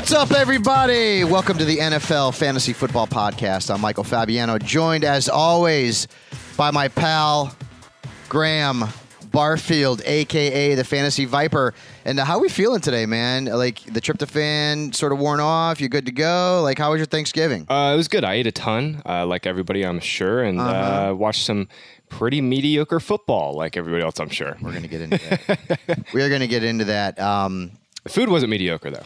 What's up, everybody? Welcome to the NFL Fantasy Football Podcast. I'm Michael Fabiano, joined as always by my pal, Graham Barfield, a.k.a. the Fantasy Viper. And how are we feeling today, man? Like, the tryptophan sort of worn off? You good to go? Like, how was your Thanksgiving? It was good. I ate a ton, like everybody, I'm sure, and watched some pretty mediocre football like everybody else, I'm sure. We're going to get into that. We are going to get into that. The food wasn't mediocre, though.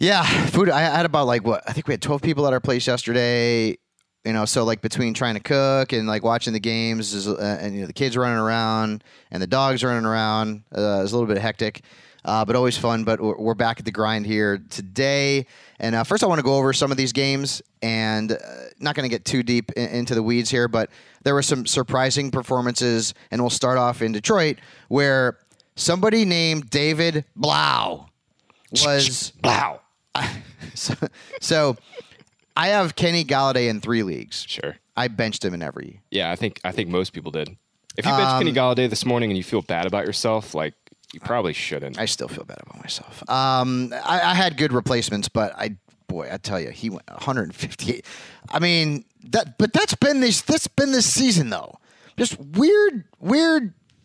Yeah, food. I had about, I think we had 12 people at our place yesterday. You know, so like between trying to cook and like watching the games and the kids running around and the dogs running around, it was a little bit hectic, but always fun. But we're back at the grind here today. And first I want to go over some of these games and not going to get too deep into the weeds here, but there were some surprising performances. And we'll start off in Detroit where somebody named David Blau was Blau. So I have Kenny Galladay in 3 leagues. Sure. I benched him in every. Yeah, I think most people did. If you benched Kenny Galladay this morning and you feel bad about yourself, like, you probably shouldn't. I still feel bad about myself. I had good replacements, but I tell you, he went 158. I mean, that's been this season though. Just weird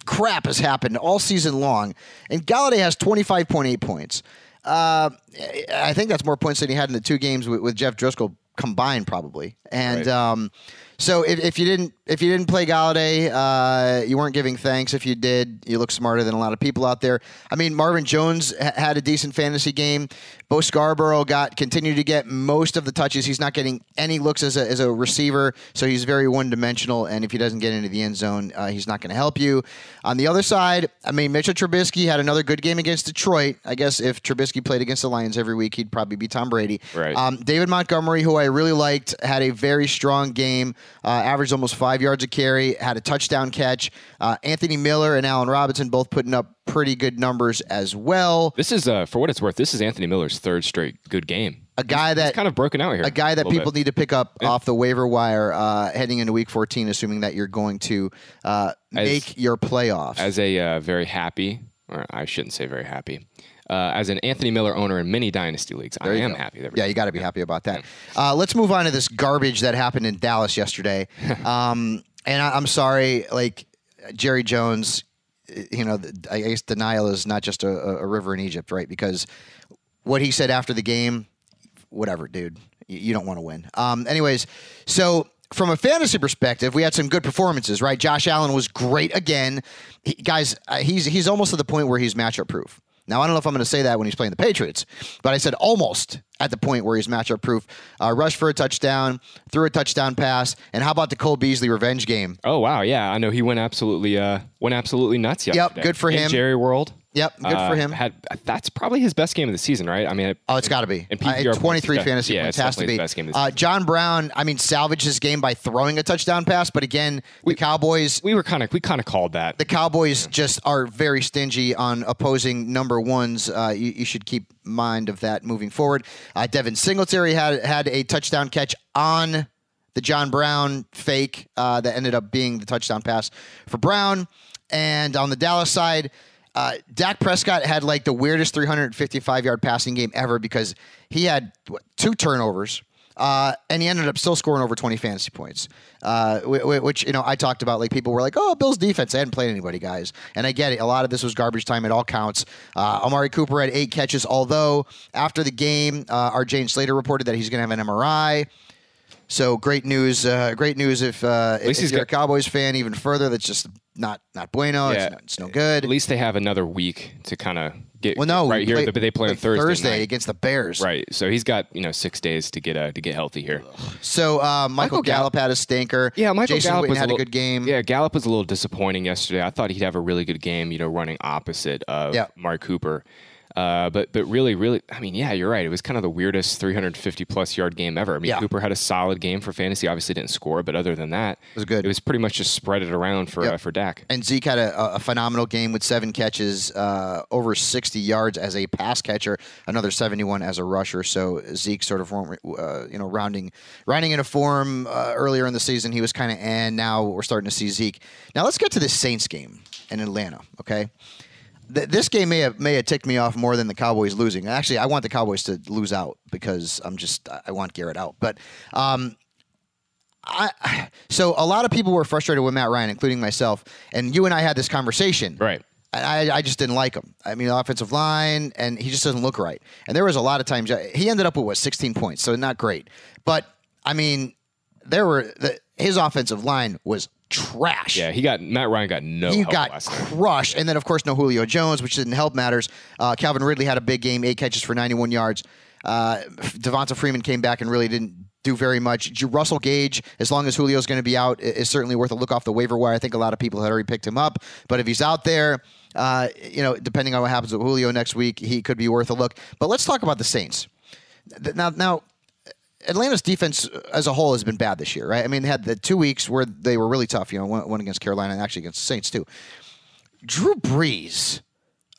crap has happened all season long, and Galladay has 25.8 points. I think that's more points than he had in the 2 games with Jeff Driscoll combined, probably. And right. So if you didn't play Galladay, you weren't giving thanks. If you did, you look smarter than a lot of people out there. I mean, Marvin Jones had a decent fantasy game. Bo Scarborough continued to get most of the touches. He's not getting any looks as a receiver, so he's very one-dimensional. And if he doesn't get into the end zone, he's not going to help you. On the other side, I mean, Mitchell Trubisky had another good game against Detroit. I guess if Trubisky played against the Lions every week, he'd probably be Tom Brady. Right. David Montgomery, who I really liked, had a very strong game. Averaged almost 5 yards a carry, had a touchdown catch. Anthony Miller and Allen Robinson both putting up pretty good numbers as well. This is, for what it's worth, this is Anthony Miller's 3rd straight good game. He's kind of broken out here. A guy that people need to pick up off the waiver wire heading into Week 14, assuming that you're going to make your playoffs. As a very happy, or I shouldn't say very happy, as an Anthony Miller owner in many dynasty leagues, I am happy. Yeah, you got to be happy about that. Let's move on to this garbage that happened in Dallas yesterday. And I'm sorry, like Jerry Jones, I guess denial is not just a river in Egypt, right? Because what he said after the game, whatever, dude, you don't want to win. Anyways, so from a fantasy perspective, we had some good performances, right? Josh Allen was great again. He's almost to the point where he's matchup proof. Now, I don't know if I'm going to say that when he's playing the Patriots, but I said almost at the point where he's matchup proof. Rushed for a touchdown, threw a touchdown pass, and how about the Cole Beasley revenge game? Oh, wow, yeah. I know he went absolutely nuts yesterday. Yep, good for him. In Jerry World. Yep, good for him. That's probably his best game of the season, right? I mean, it's got to be. 23 fantasy points has to be. His best game of the season. John Brown, salvaged his game by throwing a touchdown pass, but again, the Cowboys. We kind of called that. The Cowboys just are very stingy on opposing number ones. You should keep mind of that moving forward. Devin Singletary had a touchdown catch on the John Brown fake that ended up being the touchdown pass for Brown. And on the Dallas side, Dak Prescott had like the weirdest 355-yard passing game ever because he had 2 turnovers, and he ended up still scoring over 20 fantasy points, which I talked about. Like, people were like, "Oh, Bills defense, they hadn't played anybody, guys," and I get it. A lot of this was garbage time. It all counts. Amari Cooper had 8 catches, although after the game, our Jane Slater reported that he's going to have an MRI. So great news! Great news if you're a Cowboys fan. Even further, that's just not bueno. Yeah. It's no good. At least they have another week to kind of get right here. They play on Thursday against the Bears. Right. So he's got 6 days to get healthy here. So Michael Gallup had a stinker. Yeah, Jason Gallup Witten had a good game. Yeah, Gallup was a little disappointing yesterday. I thought he'd have a really good game. Running opposite of Mark Cooper. But really, I mean, yeah, you're right. It was kind of the weirdest 350-plus yard game ever. I mean, Cooper had a solid game for fantasy. Obviously didn't score, but other than that, it was good. It was pretty much just spread it around for Dak. And Zeke had a phenomenal game with 7 catches, over 60 yards as a pass catcher, another 71 as a rusher. So Zeke sort of, rounding into form earlier in the season. He was kind of, and now we're starting to see Zeke. Now let's get to this Saints game in Atlanta, okay? This game may have ticked me off more than the Cowboys losing. Actually, I want the Cowboys to lose out because I want Garrett out. But so a lot of people were frustrated with Matt Ryan, including myself. And you and I had this conversation. Right. I just didn't like him. I mean, the offensive line, and he just doesn't look right. And there was a lot of times he ended up with 16 points, so not great. But I mean, his offensive line was trash. Yeah, Matt Ryan got no help last night. Crushed. And then, of course, no Julio Jones, which didn't help matters. Calvin Ridley had a big game, 8 catches for 91 yards. Devonta Freeman came back and really didn't do very much. Russell Gage, as long as Julio's going to be out, is certainly worth a look off the waiver wire. I think a lot of people had already picked him up. But if he's out there, depending on what happens with Julio next week, he could be worth a look. But let's talk about the Saints. Now, Atlanta's defense as a whole has been bad this year, right? I mean, they had the 2 weeks where they were really tough, one against Carolina and actually against the Saints too. Drew Brees,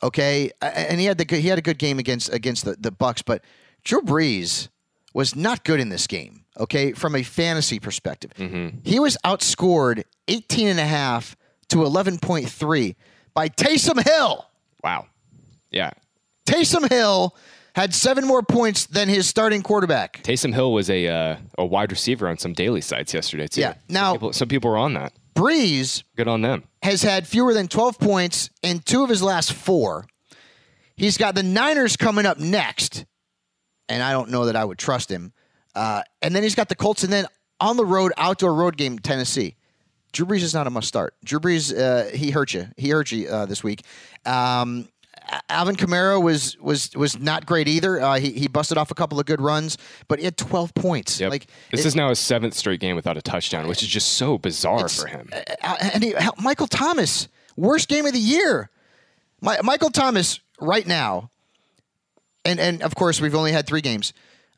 okay, and he had a good game against the Bucs, but Drew Brees was not good in this game, okay, from a fantasy perspective. Mm-hmm. He was outscored 18.5 to 11.3 by Taysom Hill. Wow. Yeah. Taysom Hill had 7 more points than his starting quarterback. Taysom Hill was a wide receiver on some daily sites yesterday, too. Yeah. Now, some people were on that. Breeze, good on them, has had fewer than 12 points in 2 of his last 4. He's got the Niners coming up next, and I don't know that I would trust him. And then he's got the Colts, and then on the road, outdoor road game, Tennessee. Drew Brees is not a must start. Drew Brees, he hurt you. He hurt you this week. Alvin Kamara was not great either. He busted off a couple of good runs, but he had 12 points. Yep. This is now his 7th straight game without a touchdown, which is just so bizarre for him. And Michael Thomas, worst game of the year. Michael Thomas right now, and of course we've only had 3 games.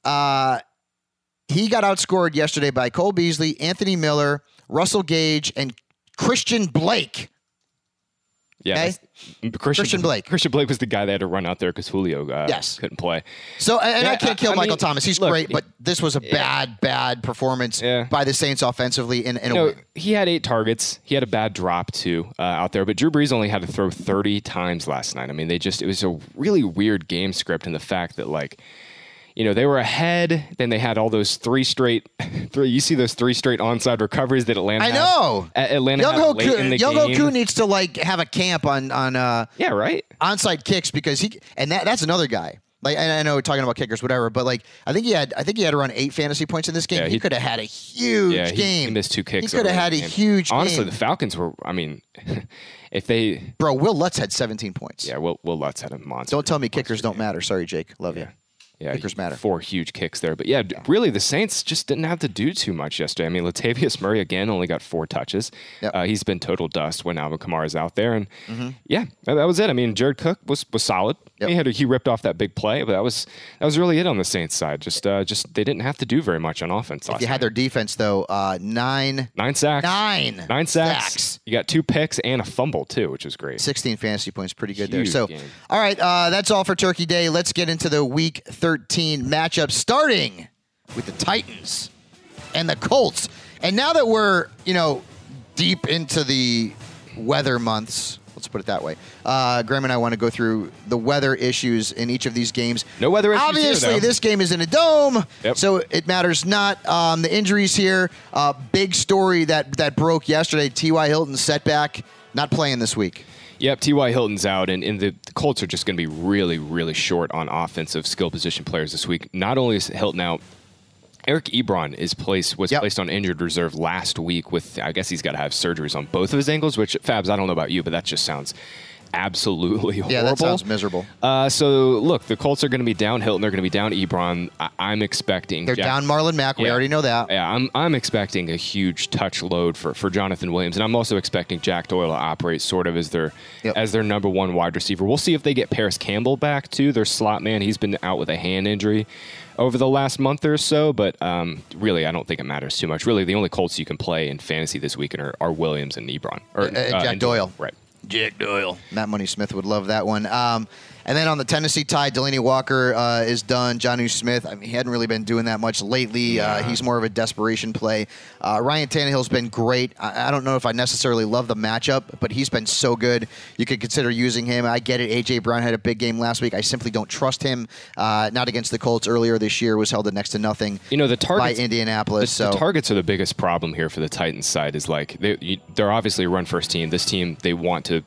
He got outscored yesterday by Cole Beasley, Anthony Miller, Russell Gage, and Christian Blake. Yeah, okay? Christian Blake. Christian Blake was the guy that had to run out there because Julio couldn't play. So, and I can't kill Michael Thomas. He's great, but this was a bad performance by the Saints offensively. In a way. He had 8 targets. He had a bad drop, too, out there. But Drew Brees only had to throw 30 times last night. I mean, it was a really weird game script in the fact that, they were ahead. Then they had all those 3 straight. You see those 3 straight onside recoveries that Atlanta. I know. Atlanta had late in the game. Young Hoku needs to have a camp on right onside kicks because that's another guy. I know we're talking about kickers, whatever, but I think he had around 8 fantasy points in this game. Yeah, he could have had a huge game. He missed 2 kicks. He could have had a huge game. Honestly, the Falcons were. I mean, if they. Bro, Will Lutz had 17 points. Yeah, Will Lutz had a monster. Don't tell me kickers don't matter. Sorry, Jake. Love you. Yeah, kickers matter. 4 huge kicks there. But really, the Saints just didn't have to do too much yesterday. I mean, Latavius Murray, again, only got 4 touches. Yep. He's been total dust when Alvin Kamara's out there. And, that was it. I mean, Jared Cook was solid. Yep. He ripped off that big play, but that was really it on the Saints side. Just they didn't have to do very much on offense last night. Had their defense, though, 9 sacks. 9 sacks. You got 2 picks and a fumble, too, which was great. 16 fantasy points. Pretty good Huge there. So, game. All right, that's all for Turkey Day. Let's get into the Week 13 matchup, starting with the Titans and the Colts. And now that we're, deep into the weather months, let's put it that way, Graham and I want to go through the weather issues in each of these games. No weather issues Obviously, here, this game is in a dome, so it matters not. The injuries here, big story that broke yesterday, T.Y. Hilton's setback, not playing this week. Yep, T.Y. Hilton's out, and the Colts are just going to be really, really short on offensive skill position players this week. Not only is Hilton out, Eric Ebron was placed on injured reserve last week with, I guess he's got to have surgeries on both of his ankles, which, Fabs, I don't know about you, but that just sounds absolutely horrible. Yeah, that sounds miserable. So, look, the Colts are going to be down Hilton. They're going to be down Ebron. I'm expecting... They're down Marlon Mack. We already know that. Yeah, I'm expecting a huge touch load for Jonathan Williams, and I'm also expecting Jack Doyle to operate sort of as their number 1 wide receiver. We'll see if they get Paris Campbell back, too, their slot man. He's been out with a hand injury over the last month or so, but really, I don't think it matters too much. Really, the only Colts you can play in fantasy this weekend are Williams and Ebron. Jack Doyle. Right. Jack Doyle. Matt Money Smith would love that one. And And then on the Tennessee tide, Delaney Walker is done. Jonnu Smith, I mean, he hadn't really been doing that much lately. He's more of a desperation play. Ryan Tannehill's been great. I don't know if I necessarily love the matchup, but he's been so good. You could consider using him. I get it. A.J. Brown had a big game last week. I simply don't trust him. Not against the Colts earlier this year. Was held to next to nothing the targets, by Indianapolis. The targets are the biggest problem here for the Titans side. Is like they're obviously a run-first team. This team, they want to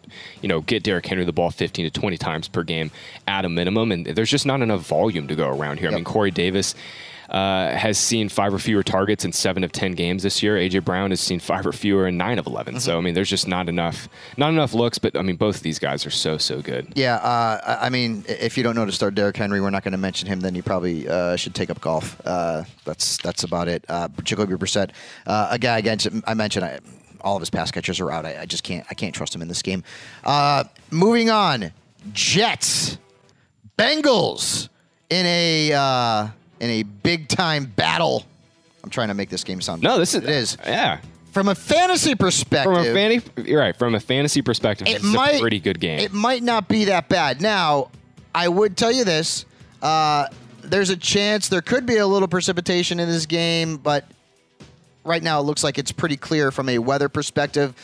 get Derrick Henry the ball 15 to 20 times per game at a minimum, and there's just not enough volume to go around here. Yep. I mean, Corey Davis has seen 5 or fewer targets in 7 of 10 games this year. A.J. Brown has seen 5 or fewer in 9 of 11. Mm-hmm. So, I mean, there's just not enough looks, but, I mean, both of these guys are so good. Yeah, I mean, if you don't know to start Derrick Henry, we're not going to mention him, then you probably should take up golf. That's about it. Jacoby Brissett, a guy, again, I mentioned all of his pass catchers are out. I just can't trust him in this game. Moving on, Jets, Bengals in a big time battle. I'm trying to make this game sound. No, it is. Yeah. From a fantasy perspective, you're right. From a fantasy perspective, this is a pretty good game. It might not be that bad. Now, I would tell you this: there's a chance there could be a little precipitation in this game, but right now it looks like it's pretty clear from a weather perspective.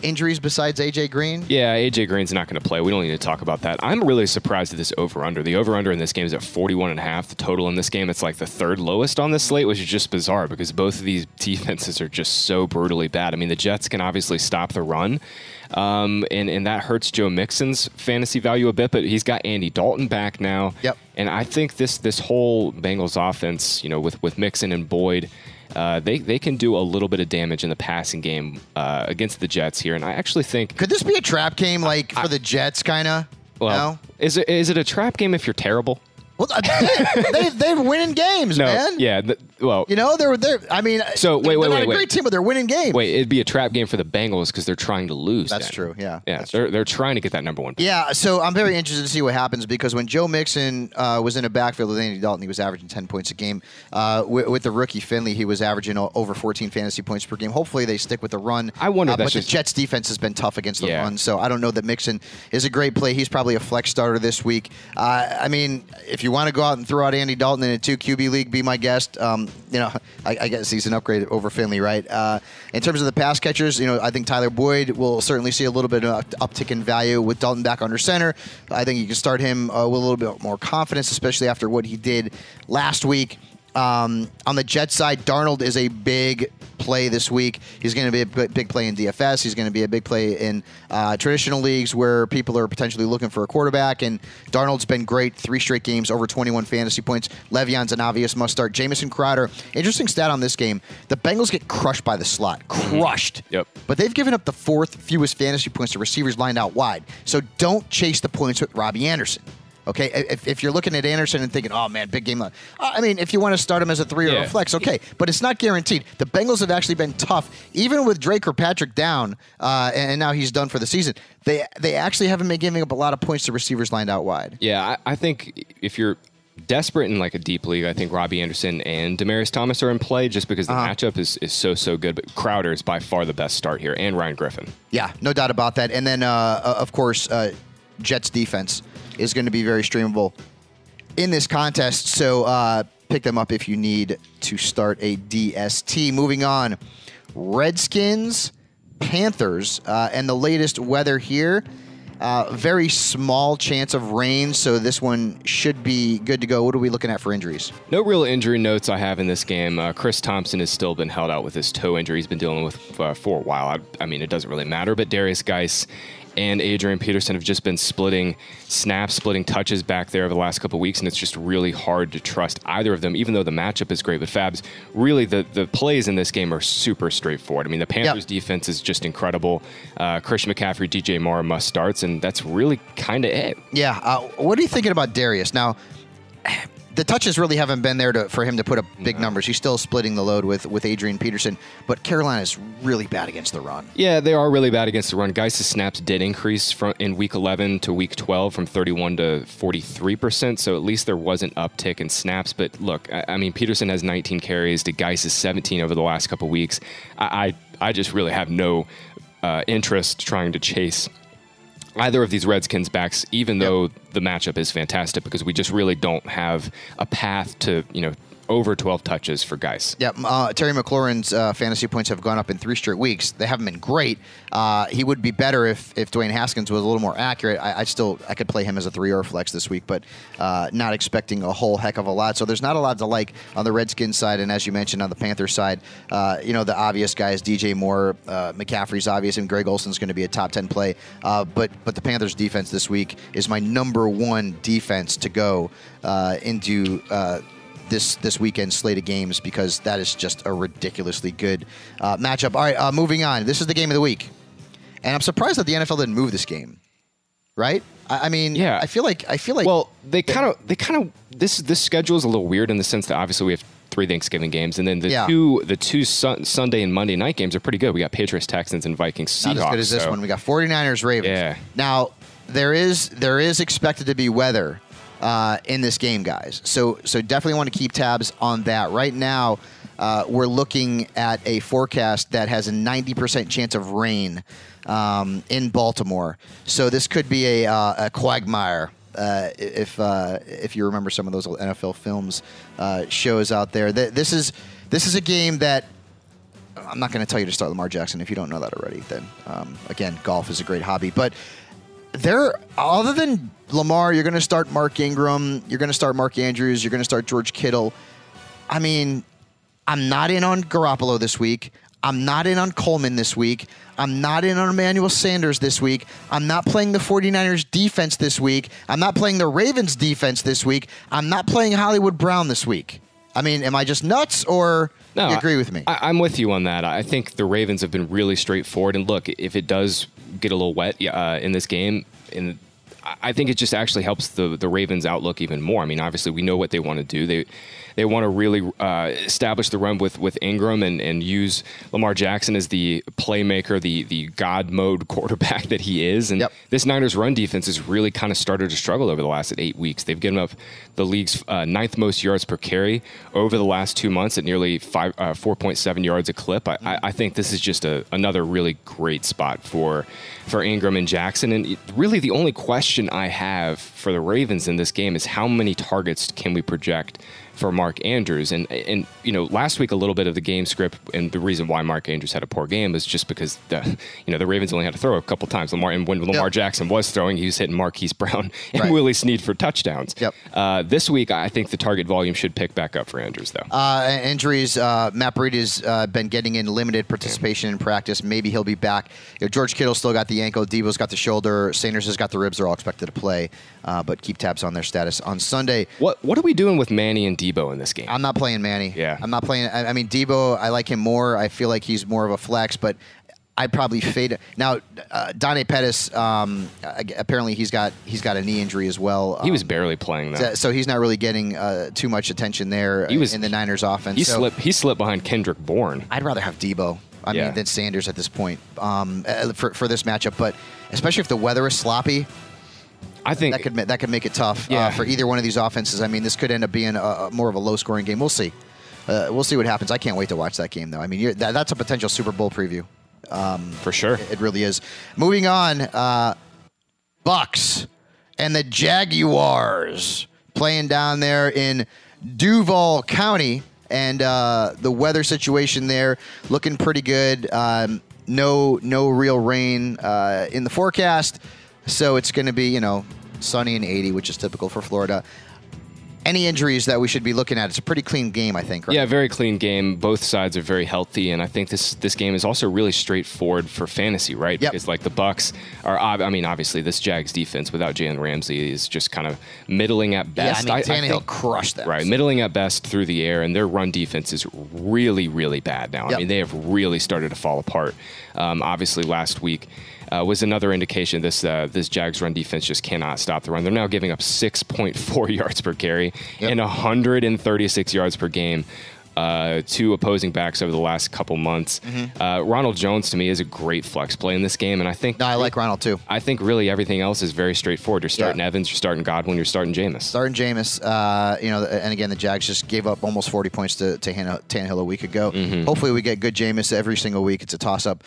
Injuries besides A.J. Green? Yeah, A.J. Green's not going to play. We don't need to talk about that. I'm really surprised at this over-under. The over-under in this game is at 41.5. The total in this game, it's like the third lowest on this slate, which is just bizarre because both of these defenses are just so brutally bad. I mean, the Jets can obviously stop the run, and that hurts Joe Mixon's fantasy value a bit, but he's got Andy Dalton back now. Yep. And I think this whole Bengals offense, with Mixon and Boyd, they can do a little bit of damage in the passing game against the Jets here, and I actually think could this be a trap game for the Jets, kind of? Well, no? Is it a trap game if you're terrible? Well, they're winning games, man. Yeah. They're. I mean, so wait. They're not a great team, but they're winning games. Wait, it'd be a trap game for the Bengals because they're trying to lose. That's true. Yeah. Yeah. They're trying to get that number one pick. Yeah. So I'm very interested to see what happens because when Joe Mixon was in a backfield with Andy Dalton, he was averaging 10 points a game. With the rookie Finley, he was averaging over 14 fantasy points per game. Hopefully, they stick with the run. I wonder. But the Jets' defense has been tough against the run, so I don't know that Mixon is a great play. He's probably a flex starter this week. I mean, if you want to go out and throw out Andy Dalton in a 2 QB league, be my guest. I guess he's an upgrade over Finley, right? In terms of the pass catchers, I think Tyler Boyd will certainly see a little bit of uptick in value with Dalton back under center. I think you can start him with a little bit more confidence, especially after what he did last week. On the Jets side, Darnold is a big play this week. He's going to be a big play in DFS. He's going to be a big play in traditional leagues where people are potentially looking for a quarterback. And Darnold's been great. 3 straight games, over 21 fantasy points. Le'Veon's an obvious must-start. Jamison Crowder, interesting stat on this game. The Bengals get crushed by the slot. Crushed. Yep. But they've given up the 4th fewest fantasy points to receivers lined out wide. So don't chase the points with Robbie Anderson. Okay, if you're looking at Anderson and thinking, oh, man, big game. I mean, if you want to start him as a 3 or a flex, okay. But it's not guaranteed. The Bengals have actually been tough. Even with Drake Kirkpatrick down, and now he's done for the season, they actually haven't been giving up a lot of points to receivers lined out wide. Yeah, I think if you're desperate in like a deep league, I think Robbie Anderson and Demaryius Thomas are in play just because the matchup is so good. But Crowder is by far the best start here, and Ryan Griffin. Yeah, no doubt about that. And then, of course, Jets defense is going to be very streamable in this contest. So pick them up if you need to start a DST. Moving on, Redskins, Panthers, and the latest weather here. Very small chance of rain, so this one should be good to go. What are we looking at for injuries? No real injury notes I have in this game. Chris Thompson has still been held out with his toe injury. He's been dealing with for a while. I mean, it doesn't really matter, but Darius Geis and Adrian Peterson have just been splitting snaps, splitting touches back there over the last couple of weeks, and it's just really hard to trust either of them, even though the matchup is great. But Fabs, really the plays in this game are super straightforward. I mean, the Panthers' defense is just incredible. Christian McCaffrey, DJ Moore must starts, and that's really kind of it. Yeah. What are you thinking about Darius? Now, the touches really haven't been there for him to put up big numbers. He's still splitting the load with Adrian Peterson, but Carolina's really bad against the run. Yeah, they are really bad against the run. Geis' snaps did increase in Week 11 to Week 12 from 31 to 43%, so at least there was an uptick in snaps. But look, I mean, Peterson has 19 carries to Geis' 17 over the last couple weeks. I just really have no interest trying to chase either of these Redskins backs, even though the matchup is fantastic, because we just really don't have a path to, over 12 touches for guys. Yeah, Terry McLaurin's fantasy points have gone up in 3 straight weeks. They haven't been great. He would be better if Dwayne Haskins was a little more accurate. I could play him as a 3 or flex this week, but not expecting a whole heck of a lot. So there's not a lot to like on the Redskins side, and as you mentioned on the Panthers side, the obvious guys, DJ Moore, McCaffrey's obvious, and Greg Olson's going to be a top 10 play. But the Panthers defense this week is my number 1 defense to go into this weekend's slate of games, because that is just a ridiculously good matchup. All right, moving on. This is the game of the week, and I'm surprised that the NFL didn't move this game. Right? I mean, yeah. I feel like. Well, they kind of. This schedule is a little weird in the sense that obviously we have 3 Thanksgiving games, and then the two Sunday and Monday night games are pretty good. We got Patriots, Texans, and Vikings, Seahawks. Not as good as this one. We got 49ers, Ravens. Yeah. Now there is expected to be weather in this game, guys. So definitely want to keep tabs on that. Right now, we're looking at a forecast that has a 90% chance of rain in Baltimore. So this could be a quagmire. If you remember some of those NFL films shows out there, this is a game that I'm not going to tell you to start Lamar Jackson if you don't know that already. Then again, golf is a great hobby, but other than Lamar, you're going to start Mark Ingram, you're going to start Mark Andrews, you're going to start George Kittle. I mean, I'm not in on Garoppolo this week. I'm not in on Coleman this week. I'm not in on Emmanuel Sanders this week. I'm not playing the 49ers defense this week. I'm not playing the Ravens defense this week. I'm not playing Hollywood Brown this week. I mean, am I just nuts, or do you agree with me? I'm with you on that. I think the Ravens have been really straightforward. And look, if it does get a little wet in this game, I think it just actually helps the Ravens' outlook even more. I mean, obviously, we know what they want to do. They want to really establish the run with Ingram and use Lamar Jackson as the playmaker, the God mode quarterback that he is. And this Niners run defense has really kind of started to struggle over the last 8 weeks. They've given up the league's 9th most yards per carry over the last 2 months at nearly 4.7 yards a clip. I think this is just another really great spot for Ingram and Jackson. And really the only question I have for the Ravens in this game is how many targets can we project for Mark Andrews. And last week a little bit of the game script and the reason why Mark Andrews had a poor game was just because the Ravens only had to throw a couple times. When Lamar Jackson was throwing, he was hitting Marquise Brown and Willie Snead for touchdowns. This week I think the target volume should pick back up for Andrews though. Injuries, Matt Breida has been getting in limited participation in practice. Maybe he'll be back. George Kittle still got the ankle, Debo's got the shoulder, Sanders has got the ribs. They're all expected to play, but keep tabs on their status on Sunday. What are we doing with Manny and Debo in this game? I'm not playing Manny. Yeah. I'm not playing. I mean, Debo, I like him more. I feel like he's more of a flex, but I'd probably fade it. Now, Dante Pettis, apparently he's got a knee injury as well. He was barely playing though. So he's not really getting too much attention there in the Niners offense. He slipped behind Kendrick Bourne. I'd rather have Debo. I mean, than Sanders at this point for this matchup. But especially if the weather is sloppy, I think that could make it tough for either one of these offenses. I mean, this could end up being more of a low-scoring game. We'll see. We'll see what happens. I can't wait to watch that game, though. I mean, that's a potential Super Bowl preview. For sure. It really is. Moving on, Bucks and the Jaguars playing down there in Duval County. And the weather situation there looking pretty good. No real rain in the forecast. So it's going to be, sunny and 80, which is typical for Florida. Any injuries that we should be looking at? It's a pretty clean game, I think, right? Yeah, very clean game. Both sides are very healthy, and I think this game is also really straightforward for fantasy, right? Yep. Because the Bucks are, obviously this Jags defense without Jalen Ramsey is just kind of middling at best. Yeah, Tannehill crushed that. Right, middling at best through the air, and their run defense is really, really bad now. Yep. I mean, they have really started to fall apart. Obviously, last week was another indication this Jags run defense just cannot stop the run. They're now giving up 6.4 yards per carry and 136 yards per game two opposing backs over the last couple months. Ronald Jones, to me, is a great flex play in this game, and I think... No, I like Ronald, too. I think really everything else is very straightforward. You're starting Evans, you're starting Godwin, you're starting Jameis. Starting Jameis, and again, the Jags just gave up almost 40 points to Tannehill a week ago. Hopefully we get good Jameis every single week. It's a toss-up.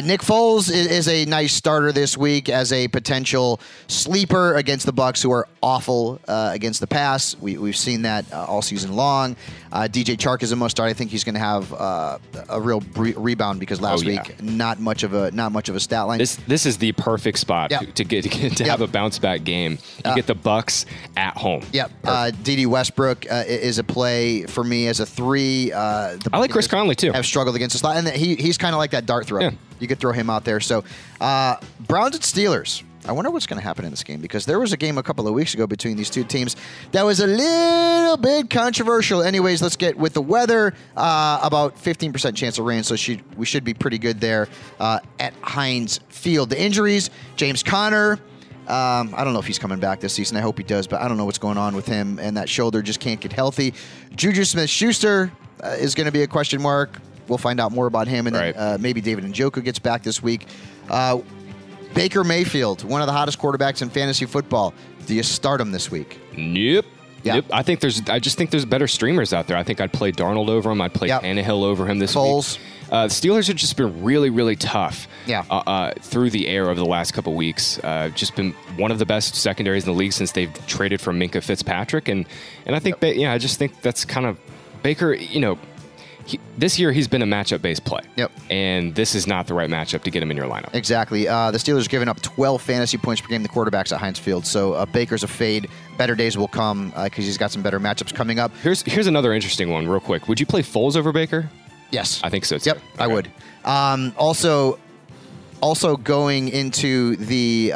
Nick Foles is a nice starter this week as a potential sleeper against the Bucs, who are awful against the pass. We've seen that all season long. DJ Chark is a must start. I think he's going to have a real rebound because last week not much of a stat line. This is the perfect spot to have a bounce back game. You get the Bucs at home. D.D. Westbrook is a play for me as a 3. I like Chris Conley too. Have struggled against the slot, and he's kind of like that dart throw. Yeah. You could throw him out there. So Browns and Steelers. I wonder what's going to happen in this game, because there was a game a couple of weeks ago between these two teams that was a little bit controversial. Anyways, let's get with the weather. About 15% chance of rain, so we should be pretty good there at Heinz Field. The injuries, James Conner. I don't know if he's coming back this season. I hope he does, but I don't know what's going on with him, and that shoulder just can't get healthy. Juju Smith-Schuster is going to be a question mark. We'll find out more about him, and then maybe David Njoku gets back this week. Baker Mayfield, one of the hottest quarterbacks in fantasy football. Do you start him this week? Nope. I just think there's better streamers out there. I think I'd play Darnold over him. I'd play Tannehill over him this week. The Steelers have just been really, really tough through the air over the last couple weeks. Just been one of the best secondaries in the league since they've traded for Minkah Fitzpatrick, and I think I just think that's kind of Baker. This year he's been a matchup-based play. And this is not the right matchup to get him in your lineup. Exactly. The Steelers are giving up 12 fantasy points per game to quarterbacks at Heinz Field. So Baker's a fade. Better days will come because he's got some better matchups coming up. Here's another interesting one real quick. Would you play Foles over Baker? Yes. I think so too. Yep, okay. I would. Also going into the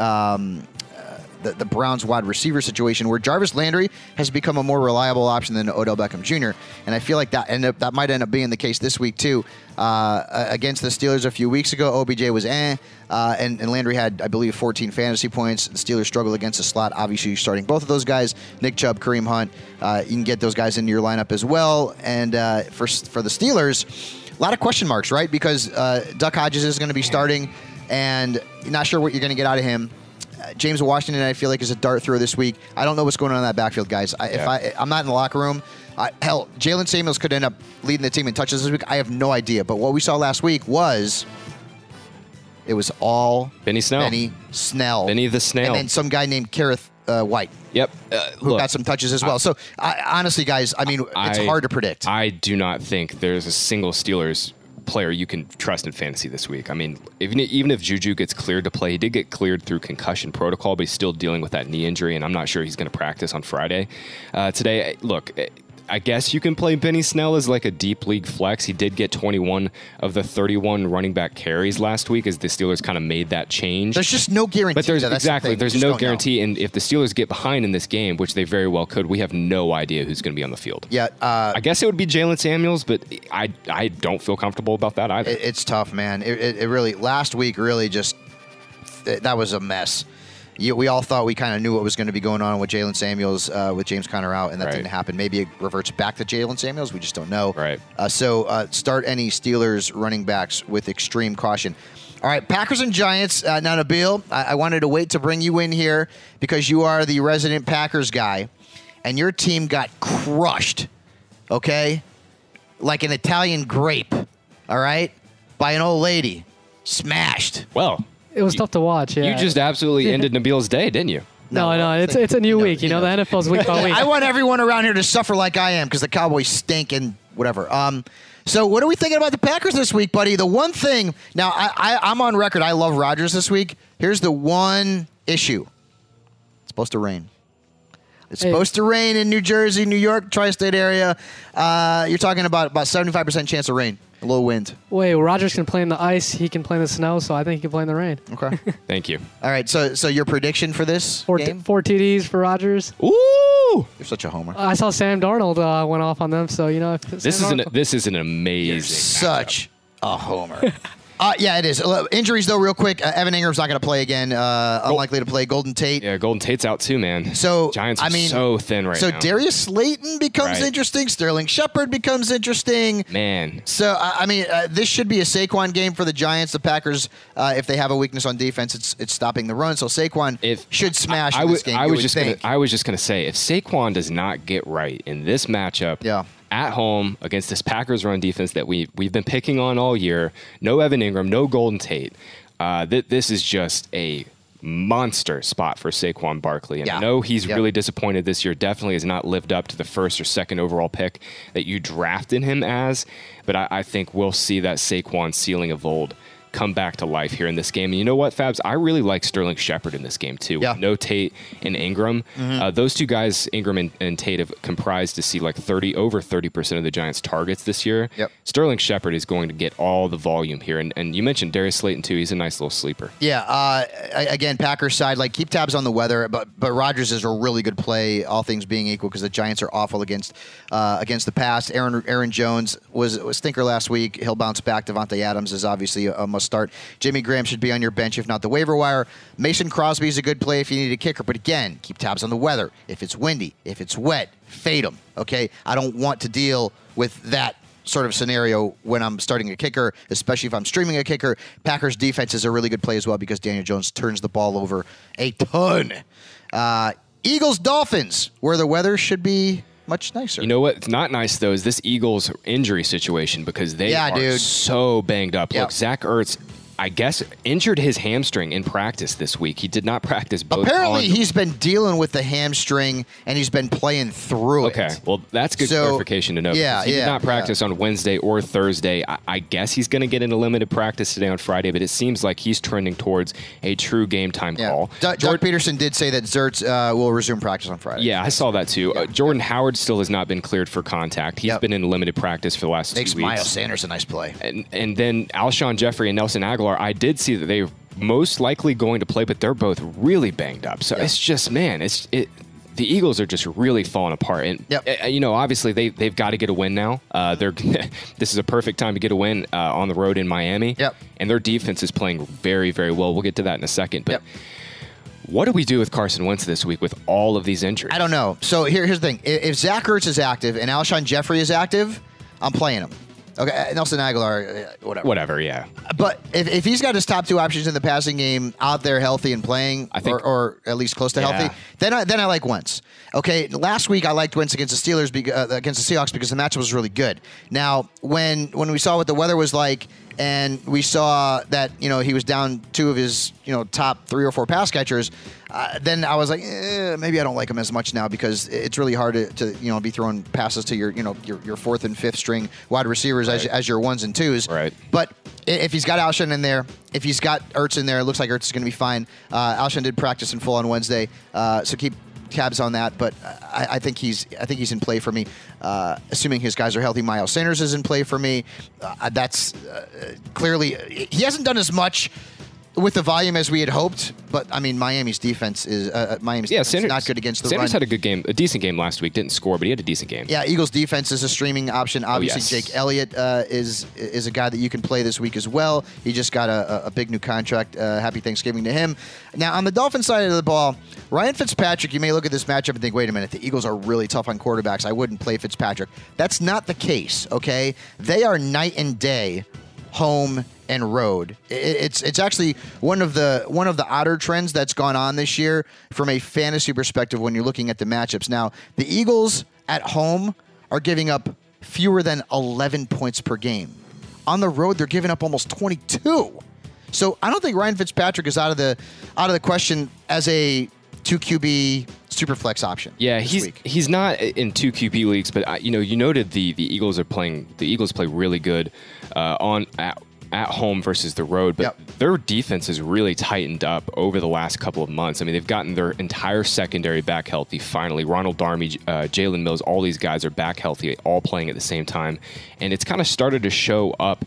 Browns wide receiver situation, where Jarvis Landry has become a more reliable option than Odell Beckham Jr. And I feel like that might end up being the case this week too. Against the Steelers a few weeks ago, OBJ was and Landry had, I believe, 14 fantasy points. The Steelers struggle against the slot. Obviously, you're starting both of those guys, Nick Chubb, Kareem Hunt. You can get those guys into your lineup as well. And for the Steelers, a lot of question marks, right? Because Duck Hodges is going to be starting, and you're not sure what you're going to get out of him. James Washington, I feel like, is a dart thrower this week. I don't know what's going on in that backfield, guys. If I'm not in the locker room, hell, Jalen Samuels could end up leading the team in touches this week. I have no idea. But what we saw last week was it was all Benny Snell. Benny the Snail. And then some guy named Kareth White. Yep. Who got some touches as well. So, honestly, guys, it's hard to predict. I do not think there's a single Steelers player you can trust in fantasy this week. I mean, even if Juju gets cleared to play, he did get cleared through concussion protocol, but he's still dealing with that knee injury, and I'm not sure he's going to practice on Friday. Today, look, I guess you can play Benny Snell as like a deep league flex. He did get 21 of the 31 running back carries last week as the Steelers kind of made that change. There's just no guarantee. But there's no guarantee. And if the Steelers get behind in this game, which they very well could, we have no idea who's going to be on the field. Yeah, I guess it would be Jalen Samuels, but I don't feel comfortable about that either. It's tough, man. It really, last week really just, that was a mess. We all thought we kind of knew what was going to be going on with Jalen Samuels, with James Conner out, and that didn't happen. Maybe it reverts back to Jalen Samuels. We just don't know. Right. So start any Steelers running backs with extreme caution. All right, Packers and Giants. Now, Nabil, I wanted to wait to bring you in here because you are the resident Packers guy, and your team got crushed, okay? Like an Italian grape, all right? By an old lady. Smashed. Well, it was tough to watch. Yeah. You just absolutely ended Nabil's day, didn't you? No. It's a new week. The NFL's week by week. I want everyone around here to suffer like I am because the Cowboys stink and whatever. So what are we thinking about the Packers this week, buddy? The one thing, now I'm on record, I love Rodgers this week. Here's the one issue. It's supposed to rain. It's supposed to rain in New Jersey, New York, tri-state area. You're talking about 75% chance of rain. A little wind. Wait, Rodgers can play in the ice. He can play in the snow, so I think he can play in the rain. Okay. Thank you. All right, so your prediction for this game? 4 TDs for Rodgers. Ooh! You're such a homer. I saw Sam Darnold went off on them, so, This is an amazing You're such a homer. Yeah, it is. Injuries, though, real quick. Evan Ingram's not going to play again. Unlikely to play. Golden Tate. Yeah, Golden Tate's out too, man. So Giants are so thin right now. So Darius Slayton becomes interesting. Sterling Shepard becomes interesting. Man. So, this should be a Saquon game for the Giants. The Packers, if they have a weakness on defense, it's stopping the run. So Saquon should smash this game. I was just gonna say, if Saquon does not get right in this matchup, at home against this Packers run defense that we've been picking on all year, no Evan Ingram, no Golden Tate, this is just a monster spot for Saquon Barkley. And I know he's really disappointed this year. Definitely has not lived up to the first or second overall pick that you drafted him as. But I think we'll see that Saquon ceiling of old come back to life here in this game. And you know what, Fabs? I really like Sterling Shepard in this game, too. With no Tate and Ingram. Those two guys, Ingram and Tate, have comprised to see like over 30% of the Giants' targets this year. Sterling Shepard is going to get all the volume here. And you mentioned Darius Slayton, too. He's a nice little sleeper. Yeah. Again, Packers side, keep tabs on the weather. But Rodgers is a really good play, all things being equal, because the Giants are awful against the pass. Aaron Jones was stinker last week. He'll bounce back. Devontae Adams is obviously a must start. Jimmy Graham should be on your bench, if not the waiver wire. Mason Crosby is a good play if you need a kicker. But again, keep tabs on the weather. If it's windy, if it's wet, fade them. Okay? I don't want to deal with that sort of scenario when I'm starting a kicker, especially if I'm streaming a kicker. Packers defense is a really good play as well because Daniel Jones turns the ball over a ton. Eagles Dolphins, where the weather should be much nicer. You know what? It's not nice, though, is this Eagles injury situation because they are so banged up. Look, Zach Ertz, I guess, injured his hamstring in practice this week. He did not practice both. Apparently, he's been dealing with the hamstring, and he's been playing through it. Okay, well, that's good clarification to know. He did not practice on Wednesday or Thursday. I guess he's going to get into limited practice today on Friday, but it seems like he's trending towards a true game-time call. Doug Peterson did say that Zertz will resume practice on Friday. Yeah, I saw that, too. Jordan Howard still has not been cleared for contact. He's been in limited practice for the last 2 weeks. Makes Miles Sanders a nice play. And then Alshon Jeffrey and Nelson Aguilar, I did see that they're most likely going to play, but they're both really banged up. So it's just, man, the Eagles are just really falling apart. And, obviously they've got to get a win now. This is a perfect time to get a win on the road in Miami. And their defense is playing very, very well. We'll get to that in a second. But what do we do with Carson Wentz this week with all of these injuries? I don't know. So here's the thing. If Zach Ertz is active and Alshon Jeffrey is active, I'm playing him. Okay, Nelson Aguilar, whatever. Whatever, yeah. But if he's got his top two options in the passing game out there healthy and playing, or at least close to healthy, then I like Wentz. Okay, last week I liked Wentz against the Steelers, against the Seahawks because the matchup was really good. Now, when we saw what the weather was like, and we saw that he was down two of his top 3 or 4 pass catchers, then I was like, maybe I don't like him as much now because it's really hard to be throwing passes to your 4th and 5th string wide receivers as your 1s and 2s. Right. But if he's got Alshon in there, if he's got Ertz in there, it looks like Ertz is going to be fine. Alshon did practice in full on Wednesday, so keep tabs on that. But I think he's in play for me. Assuming his guys are healthy, Miles Sanders is in play for me. That's clearly he hasn't done as much with the volume as we had hoped, but I mean Miami's defense is Sanders, not good against the Sanders run. had a decent game last week. Didn't score, but he had a decent game. Yeah, Eagles defense is a streaming option. Obviously, Jake Elliott is a guy that you can play this week as well. He just got a big new contract. Happy Thanksgiving to him. Now on the Dolphins side of the ball, Ryan Fitzpatrick. You may look at this matchup and think, wait a minute, the Eagles are really tough on quarterbacks. I wouldn't play Fitzpatrick. That's not the case. Okay, they are night and day, home and road. It's actually one of the odder trends that's gone on this year from a fantasy perspective when you're looking at the matchups. Now, the Eagles at home are giving up fewer than 11 points per game. On the road, they're giving up almost 22. So I don't think Ryan Fitzpatrick is out of the question as a 2 QB superflex option. Yeah, he's not in 2 QB leagues, but you noted the Eagles are playing. The Eagles play really good at home versus the road, but their defense has really tightened up over the last couple of months. I mean, they've gotten their entire secondary back healthy finally. Ronald Darby, Jalen Mills, all these guys are back healthy, all playing at the same time, and it's kind of started to show up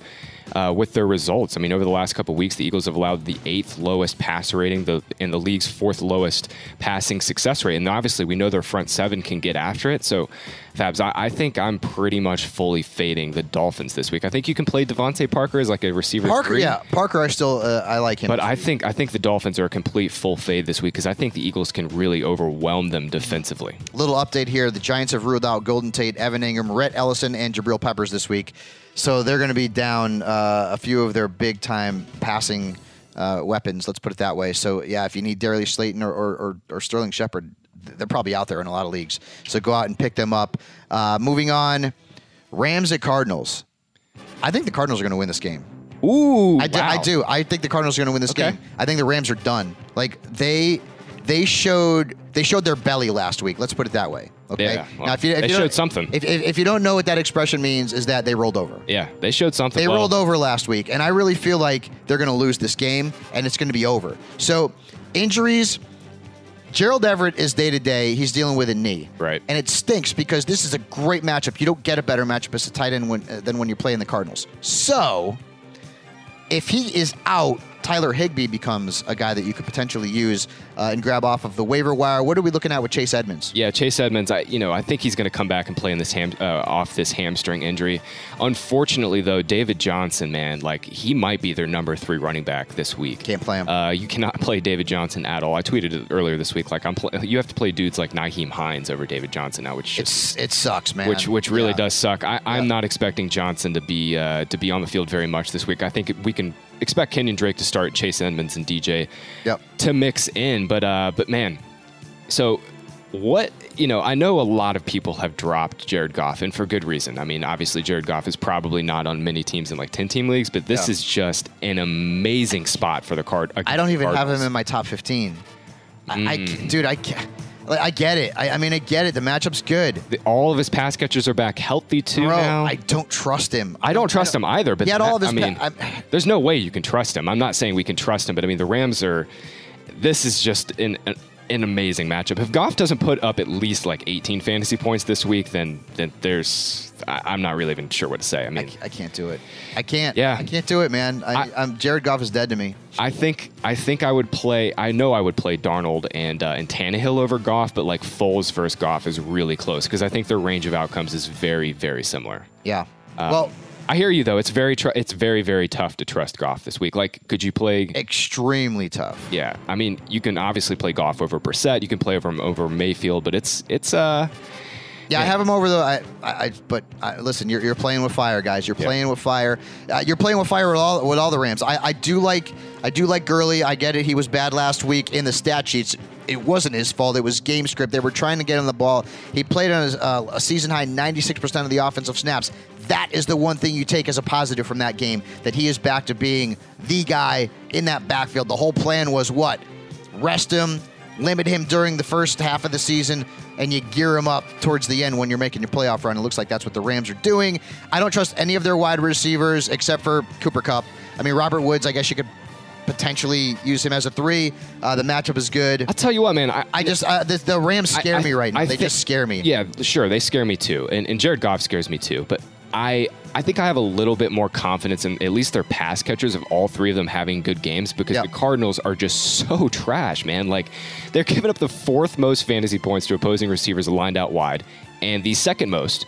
with their results. I mean, over the last couple of weeks, the Eagles have allowed the 8th lowest passer rating and the league's 4th lowest passing success rate. And obviously, we know their front 7 can get after it. So Fabs, I think I'm pretty much fully fading the Dolphins this week. I think you can play Devontae Parker as like a receiver. Parker, 3. yeah. Parker, I like him. But I think the Dolphins are a complete full fade this week because I think the Eagles can really overwhelm them defensively. Little update here. The Giants have ruled out Golden Tate, Evan Ingram, Rhett Ellison, and Jabril Peppers this week. So they're going to be down a few of their big-time passing weapons, let's put it that way. So, yeah, if you need Darius Slayton or Sterling Shepard, they're probably out there in a lot of leagues. So go out and pick them up. Moving on, Rams at Cardinals. I think the Cardinals are going to win this game. Ooh, I do. I think the Cardinals are going to win this game. I think the Rams are done. Like they showed their belly last week. Let's put it that way. Okay. Yeah, well, now, if you showed something. If you don't know what that expression means, is that they rolled over. Yeah, they showed something. They rolled over last week, and I really feel like they're going to lose this game, and it's going to be over. So, injuries. Gerald Everett is day-to-day. He's dealing with a knee. Right. And it stinks because this is a great matchup. You don't get a better matchup as a tight end than when you're playing the Cardinals. So, if he is out, Tyler Higbee becomes a guy that you could potentially use and grab off of the waiver wire. What are we looking at with Chase Edmonds? Yeah, Chase Edmonds. I think he's going to come back and play in this off this hamstring injury. Unfortunately, though, David Johnson, man, like he might be their number 3 running back this week. Can't play him. You cannot play David Johnson at all. I tweeted it earlier this week. Like you have to play dudes like Nyheim Hines over David Johnson now, which it sucks, man. Which really does suck. I'm not expecting Johnson to be on the field very much this week. I think we can expect Kenyon Drake to start, Chase Edmonds and DJ to mix in. But man, so what, I know a lot of people have dropped Jared Goff, and for good reason. I mean, obviously Jared Goff is probably not on many teams in like 10-team leagues, but this is just an amazing spot for the I don't even have him in my top 15. I get it. I mean, I get it. The matchup's good. All of his pass catchers are back healthy too now. I don't trust him. I don't trust him either. But he had all of his. There's no way you can trust him. I'm not saying we can trust him, but I mean, the Rams are. This is just an amazing matchup. If Goff doesn't put up at least like 18 fantasy points this week, then there's. I'm not really even sure what to say. I mean, I can't do it. I can't. Yeah, I can't do it, man. Jared Goff is dead to me. I think I would play. I know I would play Darnold and Tannehill over Goff, but like Foles versus Goff is really close because I think their range of outcomes is very, very similar. Yeah. Well, I hear you though. It's very, very tough to trust Goff this week. Like, could you play? Extremely tough. Yeah. I mean, you can obviously play Goff over Brissett. You can play over Mayfield, but it's. Yeah, I have him over the. But listen, you're playing with fire, guys. You're playing with fire. You're playing with fire with all the Rams. I do like Gurley. I get it. He was bad last week in the stat sheets. It wasn't his fault. It was game script. They were trying to get him the ball. He played on a season high 96% of the offensive snaps. That is the one thing you take as a positive from that game. That he is back to being the guy in that backfield. The whole plan was what? Rest him. Limit him during the first half of the season, and you gear him up towards the end when you're making your playoff run. It looks like that's what the Rams are doing. I don't trust any of their wide receivers except for Cooper Kupp. I mean, Robert Woods, I guess you could potentially use him as a 3. The matchup is good. I'll tell you what, man. The Rams scare me right now. They just scare me. Yeah, sure. They scare me too. And Jared Goff scares me too. But I think I have a little bit more confidence in at least their pass catchers of all 3 of them having good games because the Cardinals are just so trash, man. Like, they're giving up the 4th most fantasy points to opposing receivers aligned out wide and the 2nd most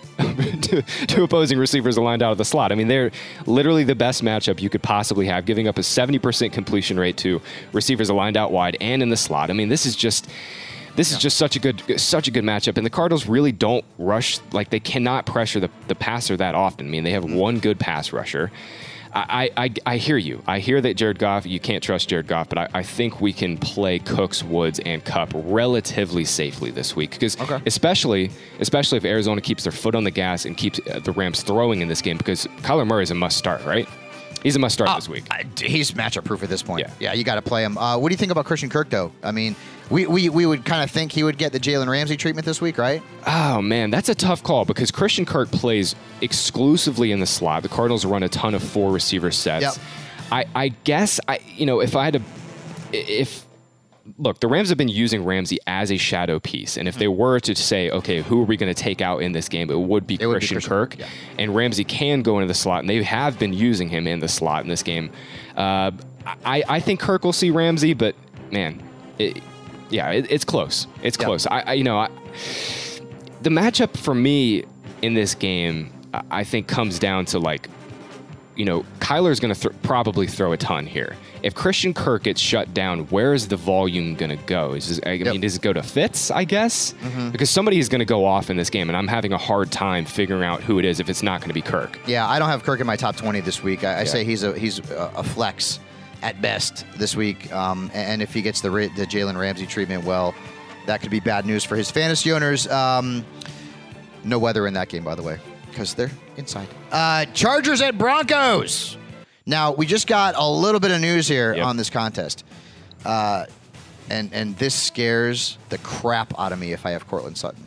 to opposing receivers aligned out of the slot. I mean, they're literally the best matchup you could possibly have, giving up a 70% completion rate to receivers aligned out wide and in the slot. I mean, this is just such a good matchup, and the Cardinals really don't rush. Like, they cannot pressure the passer that often. I mean, they have one good pass rusher. I hear you. I hear that Jared Goff, you can't trust Jared Goff, but I think we can play Cooks, Woods, and Kupp relatively safely this week. Because especially if Arizona keeps their foot on the gas and keeps the Rams throwing in this game, because Kyler Murray is a must start, right? He's a must start this week. He's matchup proof at this point. Yeah, you got to play him. What do you think about Christian Kirk, though? I mean, we would kind of think he would get the Jalen Ramsey treatment this week, right? Oh, man, that's a tough call because Christian Kirk plays exclusively in the slot. The Cardinals run a ton of 4 receiver sets. Yep. I guess, if I had to... Look, the Rams have been using Ramsey as a shadow piece, and if they were to say, okay, who are we going to take out in this game, it would be Christian Kirk, and Ramsey can go into the slot, and they have been using him in the slot in this game. I think Kirk will see Ramsey, but man, it's close. It's close. the matchup for me in this game, I think, comes down to Kyler's going to probably throw a ton here. If Christian Kirk gets shut down, where is the volume going to go? Does it go to Fitz, I guess? Mm-hmm. Because somebody is going to go off in this game, and I'm having a hard time figuring out who it is if it's not going to be Kirk. Yeah, I don't have Kirk in my top 20 this week. I say he's a flex at best this week, and if he gets the Jalen Ramsey treatment, well, that could be bad news for his fantasy owners. No weather in that game, by the way, because they're inside. Chargers at Broncos. Now, we just got a little bit of news here on this contest. And this scares the crap out of me if I have Courtland Sutton.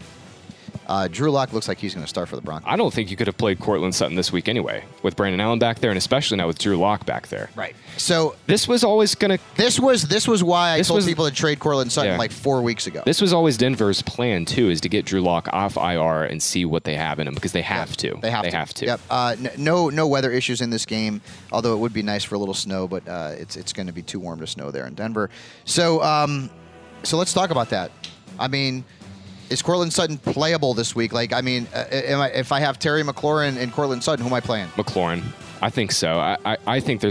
Drew Lock looks like he's going to start for the Broncos. I don't think you could have played Courtland Sutton this week anyway, with Brandon Allen back there, and especially now with Drew Lock back there. Right. So this was always going to. This was why I told people to trade Courtland Sutton like 4 weeks ago. This was always Denver's plan too, is to get Drew Lock off IR and see what they have in him, because they have to. They have to. Yep. No weather issues in this game, although it would be nice for a little snow, but it's going to be too warm to snow there in Denver. So let's talk about that. I mean, is Courtland Sutton playable this week? If I have Terry McLaurin and Courtland Sutton, who am I playing? McLaurin. I think so. I think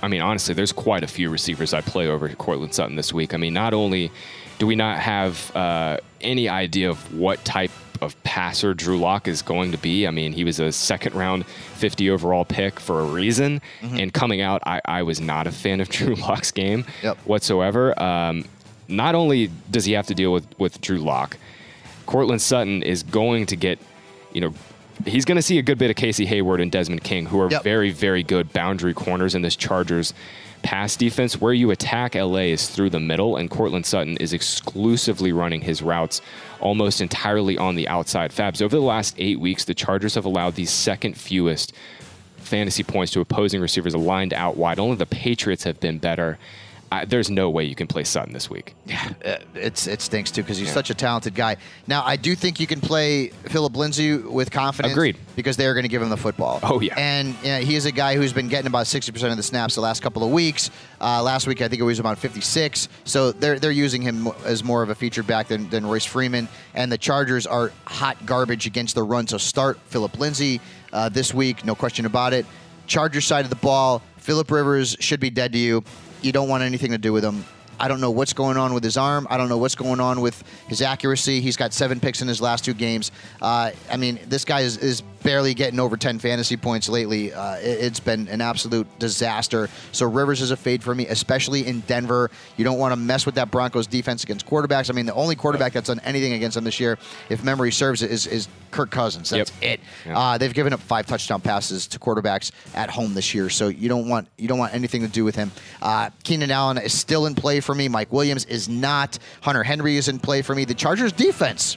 honestly, there's quite a few receivers I play over Courtland Sutton this week. I mean, not only do we not have any idea of what type of passer Drew Lock is going to be. I mean, he was a second-round 50 overall pick for a reason. Mm-hmm. And coming out, I was not a fan of Drew Lock's game whatsoever. Not only does he have to deal with Drew Lock, Courtland Sutton is going to get, he's going to see a good bit of Casey Hayward and Desmond King, who are very, very good boundary corners in this Chargers pass defense. Where you attack LA is through the middle, and Courtland Sutton is exclusively running his routes almost entirely on the outside. Fabs, over the last 8 weeks, the Chargers have allowed the second fewest fantasy points to opposing receivers aligned out wide. Only the Patriots have been better. There's no way you can play Sutton this week. Yeah, it stinks, too, because he's such a talented guy. Now, I do think you can play Phillip Lindsay with confidence. Agreed. Because they're going to give him the football. Oh, yeah. And he is a guy who's been getting about 60% of the snaps the last couple of weeks. Last week, I think it was about 56. So they're using him as more of a featured back than Royce Freeman. And the Chargers are hot garbage against the run. So start Phillip Lindsay this week, no question about it. Chargers side of the ball, Phillip Rivers should be dead to you. You don't want anything to do with him. I don't know what's going on with his arm. I don't know what's going on with his accuracy. He's got 7 picks in his last 2 games. This guy is barely getting over 10 fantasy points lately. It's been an absolute disaster. So Rivers is a fade for me, especially in Denver. You don't want to mess with that Broncos defense against quarterbacks. I mean, the only quarterback that's done anything against them this year, if memory serves, is Kirk Cousins. That's it. Yep. They've given up 5 touchdown passes to quarterbacks at home this year. So you don't want anything to do with him. Keenan Allen is still in play for me. Mike Williams is not. Hunter Henry is in play for me. The Chargers defense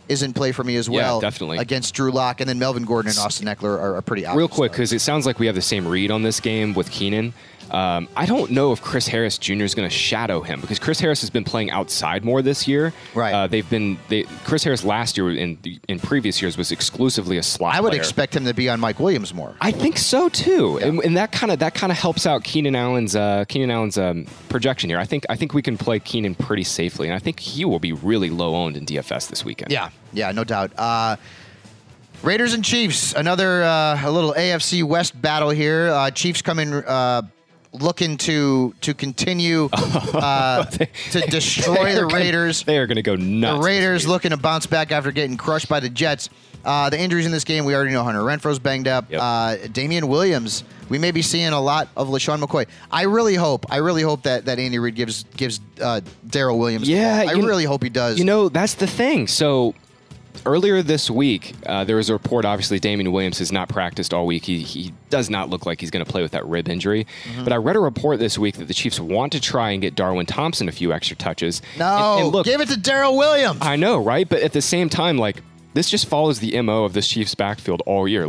is in play for me as well. Definitely. Against Drew Lock. And then Melvin Gordon and Austin Eckler are pretty out. Real quick, because it sounds like we have the same read on this game with Keenan. I don't know if Chris Harris Jr. is going to shadow him, because Chris Harris has been playing outside more this year. Right. Chris Harris last year in previous years was exclusively a slot I would player. expect him to be on Mike Williams more. I think so too, and that kind of helps out Keenan Allen's projection here. I think we can play Keenan pretty safely, and I think he will be really low owned in DFS this weekend. Yeah, no doubt. Raiders and Chiefs, another a little AFC West battle here. Chiefs come in looking to continue to destroy the Raiders. They are going to go nuts. The Raiders looking to bounce back after getting crushed by the Jets. The injuries in this game, we already know Hunter Renfro's banged up. Damian Williams, we may be seeing a lot of LaShawn McCoy. I really hope that Andy Reid gives Darrell Williams the ball. I really hope he does. That's the thing. So earlier this week, there was a report, obviously, Damian Williams has not practiced all week. He does not look like he's going to play with that rib injury. Mm-hmm. But I read a report this week that the Chiefs want to try and get Darwin Thompson a few extra touches. No, look, give it to Darrell Williams. I know, right? But at the same time, this just follows the MO of this Chiefs backfield all year.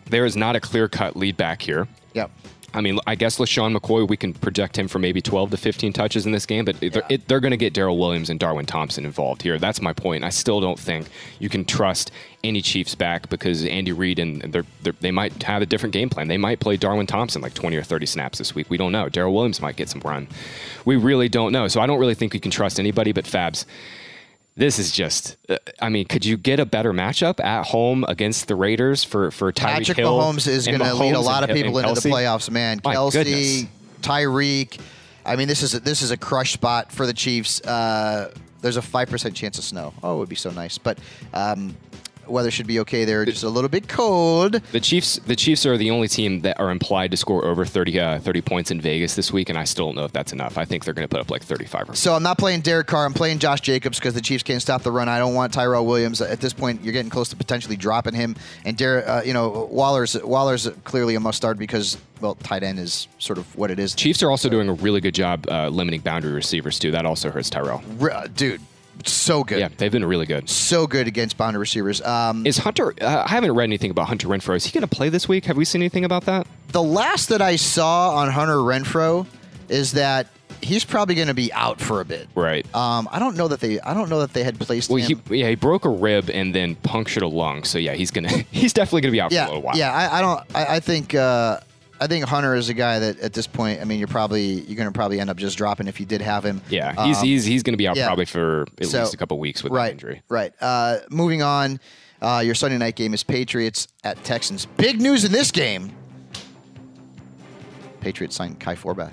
There is not a clear-cut lead back here. Yep. I mean, I guess LaShawn McCoy, we can project him for maybe 12 to 15 touches in this game, but they're going to get Darrell Williams and Darwin Thompson involved here. That's my point. I still don't think you can trust any Chiefs back, because Andy Reid and they might have a different game plan. They might play Darwin Thompson 20 or 30 snaps this week. We don't know. Darrell Williams might get some run. We really don't know. So I don't really think we can trust anybody but Fabs. This is just, could you get a better matchup at home against the Raiders for Tyreek Patrick Hill? Mahomes is going to lead a lot of people into the playoffs, man. My Kelsey, goodness. Tyreek. I mean, this is a crush spot for the Chiefs. There's a 5% chance of snow. Oh, it would be so nice. But weather should be okay there. Just a little bit cold. The Chiefs are the only team that are implied to score over 30 points in Vegas this week, and I still don't know if that's enough. I think they're going to put up like 35. So I'm not playing Derek Carr. I'm playing Josh Jacobs because the Chiefs can't stop the run. I don't want Tyrell Williams. At this point, you're getting close to potentially dropping him. And Waller's clearly a must start because, well, tight end is sort of what it is. Chiefs are also doing a really good job limiting boundary receivers too. That also hurts Tyrell. Dude. So good. Yeah, they've been really good. So good against boundary receivers. Is Hunter, I haven't read anything about Hunter Renfrow. Is he going to play this week? Have we seen anything about that? The last that I saw on Hunter Renfrow is that he's probably going to be out for a bit. Right. I don't know that they had placed him. He broke a rib and then punctured a lung. So yeah, he's definitely going to be out for a little while. Yeah, I think Hunter is a guy that at this point, I mean, you're going to probably end up just dropping if you did have him. Yeah, he's going to be out probably for at least a couple weeks with that injury. Right. Moving on, your Sunday night game is Patriots at Texans. Big news in this game. Patriots signed Kai Forbath.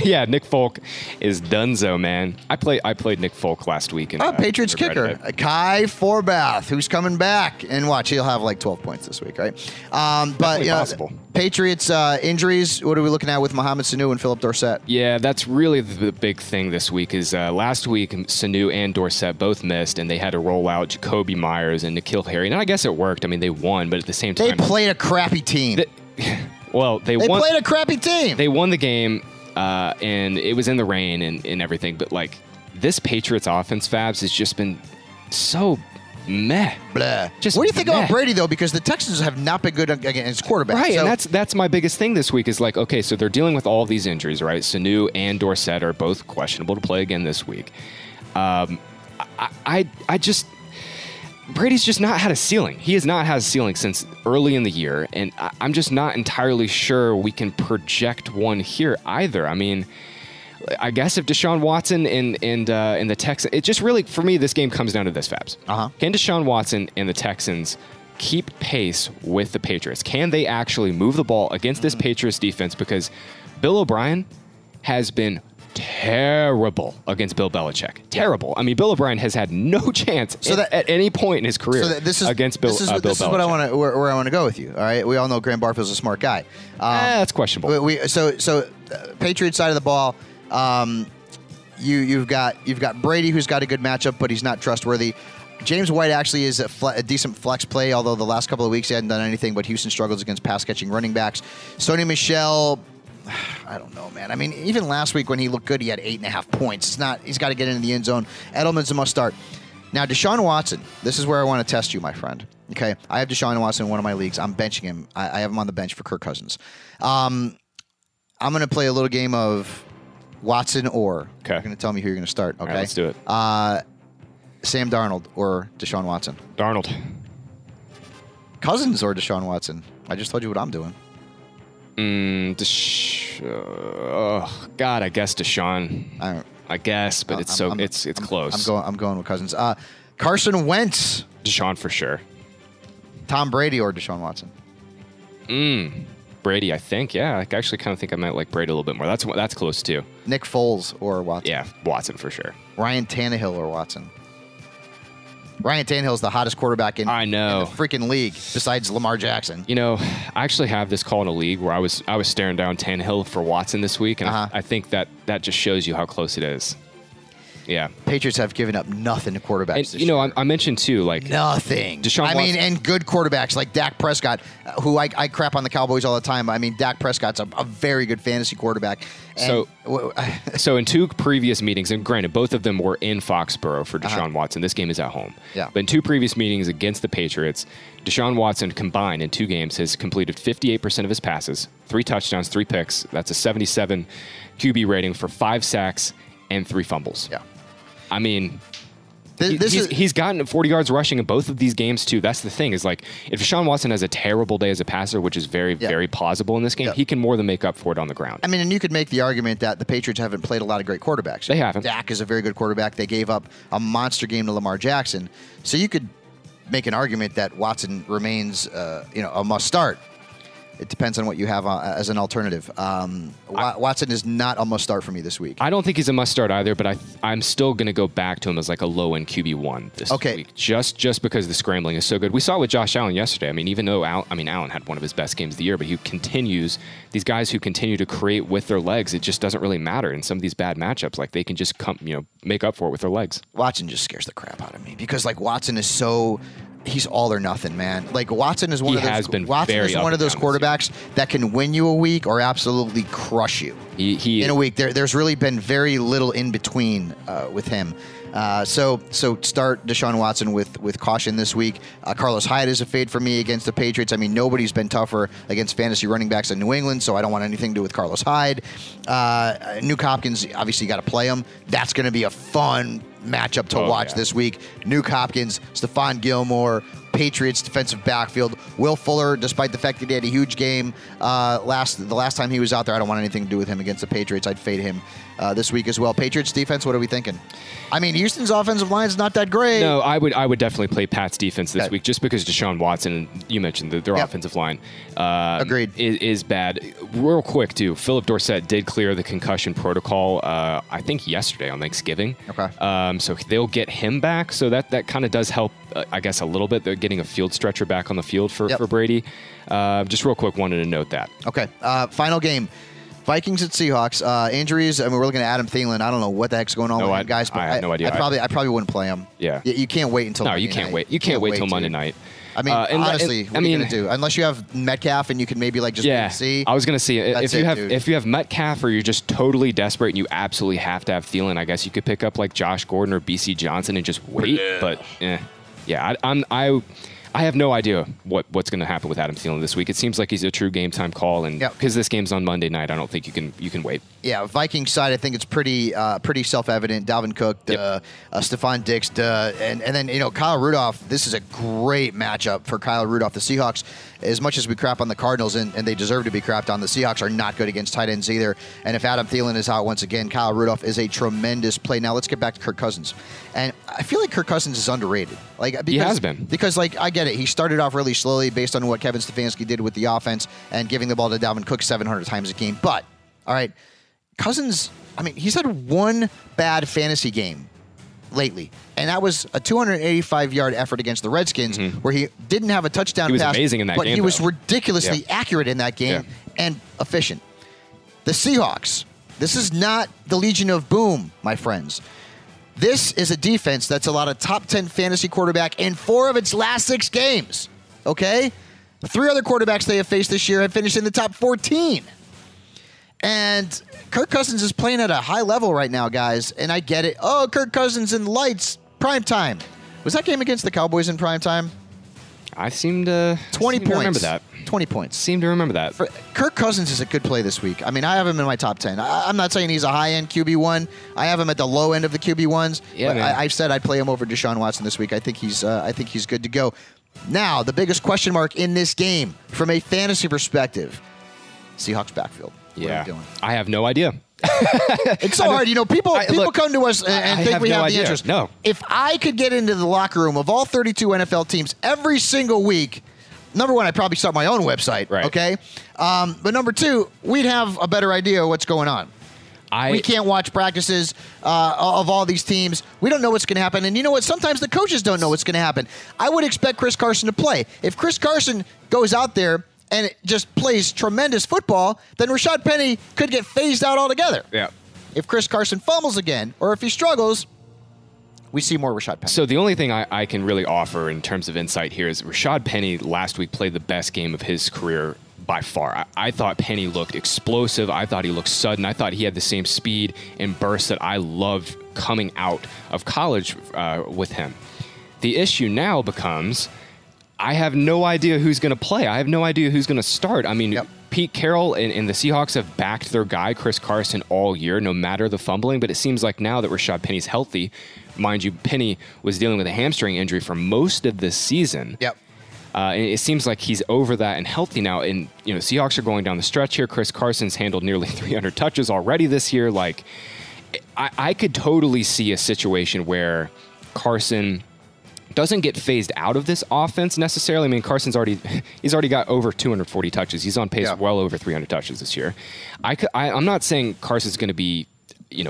Yeah, Nick Folk is donezo, man. I played Nick Folk last week. Patriots kicker, Kai Forbath, who's coming back. And watch, he'll have like 12 points this week, right? But possible. Patriots injuries, what are we looking at with Mohamed Sanu and Philip Dorsett? Yeah, that's really the big thing this week is last week Sanu and Dorsett both missed, and they had to roll out Jacoby Myers and N'Keal Harry. And I guess it worked. I mean, they won, but at the same time... They played a crappy team. They played a crappy team. They won the game, and it was in the rain and everything. But, like, this Patriots offense, Fabs, has just been so meh. Blah. Just what do you think meh. about Brady, though? Because the Texans have not been good against quarterbacks. Right, so, and that's my biggest thing this week is, like, okay, so they're dealing with all of these injuries, right? Sanu and Dorsett are both questionable to play again this week. Brady's just not had a ceiling. He has not had a ceiling since early in the year, and I'm just not entirely sure we can project one here either. I mean, I guess if Deshaun Watson and the Texans, it just really, for me, this game comes down to this, Fabs. Can Deshaun Watson and the Texans keep pace with the Patriots? Can they actually move the ball against this Patriots defense? Because Bill O'Brien has been terrible against Bill Belichick. Terrible. I mean, Bill O'Brien has had no chance at any point in his career against Bill Belichick. This is what I want to where I want to go with you. All right, we all know Graham Barfield's a smart guy. That's questionable. So Patriots side of the ball, you've got Brady, who's got a good matchup, but he's not trustworthy. James White actually is a decent flex play, although the last couple of weeks he hadn't done anything. But Houston struggles against pass catching running backs. Sony Michel. I don't know, man. I mean, even last week when he looked good, he had 8.5 points. He's got to get into the end zone. Edelman's a must start. Now, Deshaun Watson, this is where I want to test you, my friend. Okay, I have Deshaun Watson in one of my leagues. I'm benching him. I have him on the bench for Kirk Cousins. I'm going to play a little game of Watson or. Okay. You're going to tell me who you're going to start. Okay, all right, let's do it. Sam Darnold or Deshaun Watson? Darnold. Cousins or Deshaun Watson? I just told you what I'm doing. God, I guess Deshaun. I guess, but it's close. I'm going with Cousins. Carson Wentz. Deshaun for sure. Tom Brady or Deshaun Watson? Brady, I think. Yeah, I actually kind of think I might like Brady a little bit more. That's close too. Nick Foles or Watson? Yeah, Watson for sure. Ryan Tannehill or Watson? Ryan Tannehill is the hottest quarterback in the freaking league, besides Lamar Jackson. You know, I actually have this call in a league where I was staring down Tannehill for Watson this week, and I think that just shows you how close it is. Yeah. Patriots have given up nothing to quarterbacks and, this year. I mentioned, too, like... Nothing. And good quarterbacks like Dak Prescott, who I crap on the Cowboys all the time. I mean, Dak Prescott's a very good fantasy quarterback. And so in two previous meetings, and granted, both of them were in Foxborough for Deshaun Watson. This game is at home. Yeah. But in two previous meetings against the Patriots, Deshaun Watson combined in 2 games has completed 58% of his passes, 3 touchdowns, 3 picks. That's a 77 QB rating for 5 sacks and 3 fumbles. Yeah. I mean, He's gotten 40 yards rushing in both of these games, too. That's the thing, is like, if Deshaun Watson has a terrible day as a passer, which is very, very plausible in this game, he can more than make up for it on the ground. I mean, and you could make the argument that the Patriots haven't played a lot of great quarterbacks. They haven't. Dak is a very good quarterback. They gave up a monster game to Lamar Jackson. So you could make an argument that Watson remains, a must start. It depends on what you have as an alternative. Watson is not a must-start for me this week. I don't think he's a must-start either, but I'm still going to go back to him as like a low-end QB1 this week, just because the scrambling is so good. We saw it with Josh Allen yesterday. I mean, even though Allen had one of his best games of the year, but these guys who continue to create with their legs, it just doesn't really matter in some of these bad matchups. Like, they can just make up for it with their legs. Watson just scares the crap out of me because, like, Watson is so... He's all or nothing, man. Like, Watson is one of those quarterbacks that can win you a week or absolutely crush you in a week. There's really been very little in between with him. So start Deshaun Watson with caution this week. Carlos Hyde is a fade for me against the Patriots. I mean, nobody's been tougher against fantasy running backs in New England, so I don't want anything to do with Carlos Hyde. Nuke Hopkins, obviously you got to play him. That's going to be a fun matchup to watch this week. Nuke Hopkins, Stephon Gilmore, Patriots defensive backfield. Will Fuller, despite the fact that he had a huge game the last time he was out there, I don't want anything to do with him against the Patriots. I'd fade him this week as well. Patriots defense, what are we thinking? I mean, Houston's offensive line is not that great. No, I would definitely play Pat's defense this week just because Deshaun Watson, you mentioned their offensive line, agreed, is bad. Real quick, too, Philip Dorsett did clear the concussion protocol, I think yesterday on Thanksgiving. Okay. So they'll get him back. So that kind of does help, I guess, a little bit. They're getting a field stretcher back on the field for Brady. Just real quick, wanted to note that. Okay. Final game. Vikings at Seahawks. Injuries. I mean, we're looking at Adam Thielen. I don't know what the heck's going on with him, guys. But I have no idea. I probably wouldn't play him. Yeah. You can't wait until. No, you can't wait. You can't wait till Monday night. I mean, honestly, what are you gonna do? Unless you have Metcalf and you can maybe see. I was gonna see if you have Metcalf or you're just totally desperate and you absolutely have to have Thielen, I guess you could pick up like Josh Gordon or BC Johnson and just wait. But I have no idea what's going to happen with Adam Thielen this week. It seems like he's a true game time call, and because this game's on Monday night, I don't think you can wait. Yeah, Vikings side, I think it's pretty self-evident. Dalvin Cook, Stephon Diggs, and then Kyle Rudolph. This is a great matchup for Kyle Rudolph. The Seahawks, as much as we crap on the Cardinals, and they deserve to be crapped on, the Seahawks are not good against tight ends either. And if Adam Thielen is out once again, Kyle Rudolph is a tremendous play. Now let's get back to Kirk Cousins, and I feel like Kirk Cousins is underrated. He has been, because I get it. He started off really slowly based on what Kevin Stefanski did with the offense and giving the ball to Dalvin Cook 700 times a game. But, all right, Cousins, I mean, he's had one bad fantasy game lately, and that was a 285-yard effort against the Redskins where he didn't have a touchdown pass. He was amazing in that game, but he was ridiculously accurate in that game and efficient. The Seahawks, this is not the Legion of Boom, my friends. This is a defense that's allowed a top 10 fantasy quarterback in 4 of its last 6 games, okay? 3 other quarterbacks they have faced this year have finished in the top 14. And Kirk Cousins is playing at a high level right now, guys, and I get it. Oh, Kirk Cousins in lights, prime time. Was that game against the Cowboys in prime time? I seem to 20 points. Remember that. 20 points. Seem to remember that. Kirk Cousins is a good play this week. I mean, I have him in my top 10. I'm not saying he's a high-end QB1. I have him at the low end of the QB1s. Yeah, but I've said I'd play him over Deshaun Watson this week. I think he's good to go. Now, the biggest question mark in this game from a fantasy perspective, Seahawks backfield. What are we doing? I have no idea. It's so hard. People come to us and think we have the answers. No. If I could get into the locker room of all 32 NFL teams every single week, number one, I'd probably start my own website, okay? But number two, we'd have a better idea of what's going on. We can't watch practices of all these teams. We don't know what's going to happen. And you know what? Sometimes the coaches don't know what's going to happen. I would expect Chris Carson to play. If Chris Carson goes out there and just plays tremendous football, then Rashad Penny could get phased out altogether. Yeah. If Chris Carson fumbles again, or if he struggles, we see more Rashad Penny. So the only thing I can really offer in terms of insight here is Rashad Penny last week played the best game of his career by far. I thought Penny looked explosive. I thought he looked sudden. I thought he had the same speed and burst that I loved coming out of college with him. The issue now becomes I have no idea who's going to play. I have no idea who's going to start. I mean, Pete Carroll and the Seahawks have backed their guy, Chris Carson, all year, no matter the fumbling. But it seems like now that Rashad Penny's healthy, mind you, Penny was dealing with a hamstring injury for most of this season. Yep. And it seems like he's over that and healthy now. And, Seahawks are going down the stretch here. Chris Carson's handled nearly 300 touches already this year. Like, I could totally see a situation where Carson doesn't get phased out of this offense necessarily. I mean, Carson's already got over 240 touches. He's on pace well over 300 touches this year. I'm not saying Carson's going to be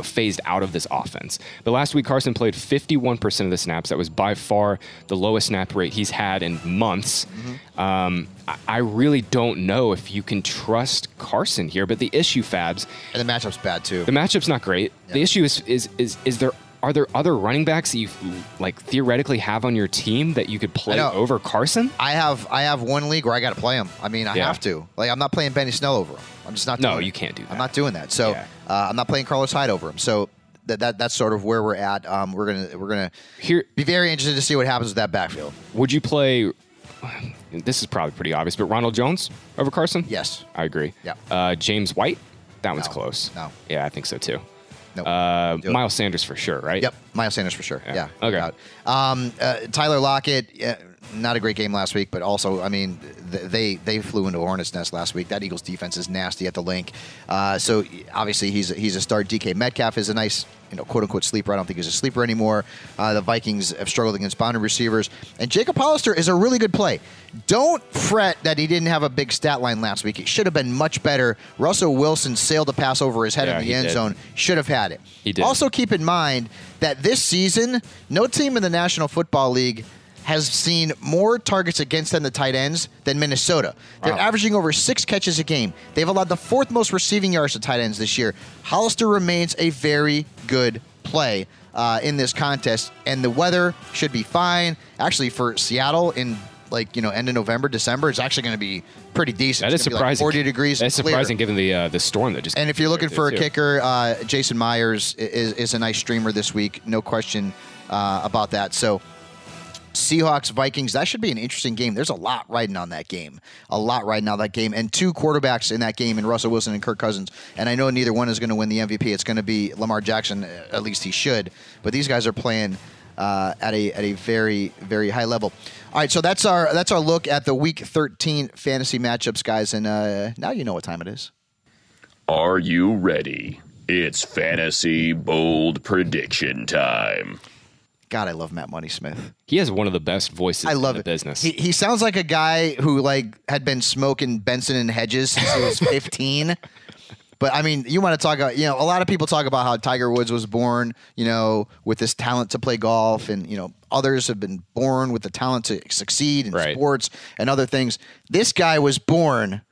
phased out of this offense. But last week, Carson played 51% of the snaps. That was by far the lowest snap rate he's had in months. I really don't know if you can trust Carson here. But the issue, Fabs, and the matchup's bad too. The matchup's not great. Yeah. The issue is there. Are there other running backs that you theoretically have on your team that you could play over Carson? I have one league where I got to play him. I mean, I have to. Like, I'm not playing Benny Snell over him. I'm just not. No, you can't do that. I'm not doing that. So I'm not playing Carlos Hyde over him. So that's sort of where we're at. We're gonna be very interested to see what happens with that backfield. Would you play? This is probably pretty obvious, but Ronald Jones over Carson? Yes, I agree. Yeah. James White. That one's close. No. Yeah, I think so too. Nope. Miles Sanders for sure, right? Yep, Miles Sanders for sure. Yeah. Okay. Tyler Lockett, not a great game last week, but also, I mean, they flew into a hornet's nest last week. That Eagles defense is nasty at the link. So obviously he's a start. DK Metcalf is a nice, quote unquote sleeper. I don't think he's a sleeper anymore. The Vikings have struggled against boundary receivers, and Jacob Hollister is a really good play. Don't fret that he didn't have a big stat line last week. It should have been much better. Russell Wilson sailed a pass over his head in the end zone. Should have had it. He did. Also keep in mind that this season, no team in the National Football League has seen more targets against them, the tight ends, than Minnesota. They're averaging over 6 catches a game. They've allowed the 4th most receiving yards to tight ends this year. Hollister remains a very good play in this contest, and the weather should be fine. Actually, for Seattle in end of November, December, it's actually going to be pretty decent. That is surprising. 40 degrees. That's surprising given the storm that just. And if you're looking for a kicker, Jason Myers is a nice streamer this week. No question about that. So Seahawks, Vikings, that should be an interesting game. There's a lot riding on that game. And 2 quarterbacks in that game in Russell Wilson and Kirk Cousins. And I know neither one is going to win the MVP. It's going to be Lamar Jackson. At least he should. But these guys are playing at a very, very high level. All right, so that's our look at the Week 13 fantasy matchups, guys. And now you know what time it is. Are you ready? It's Fantasy Bold Prediction time. God, I love Matt Money Smith. He has one of the best voices in the business. He sounds like a guy who had been smoking Benson and Hedges since he was 15. But I mean, you want to talk about, a lot of people talk about how Tiger Woods was born, with this talent to play golf, and others have been born with the talent to succeed in sports and other things. This guy was born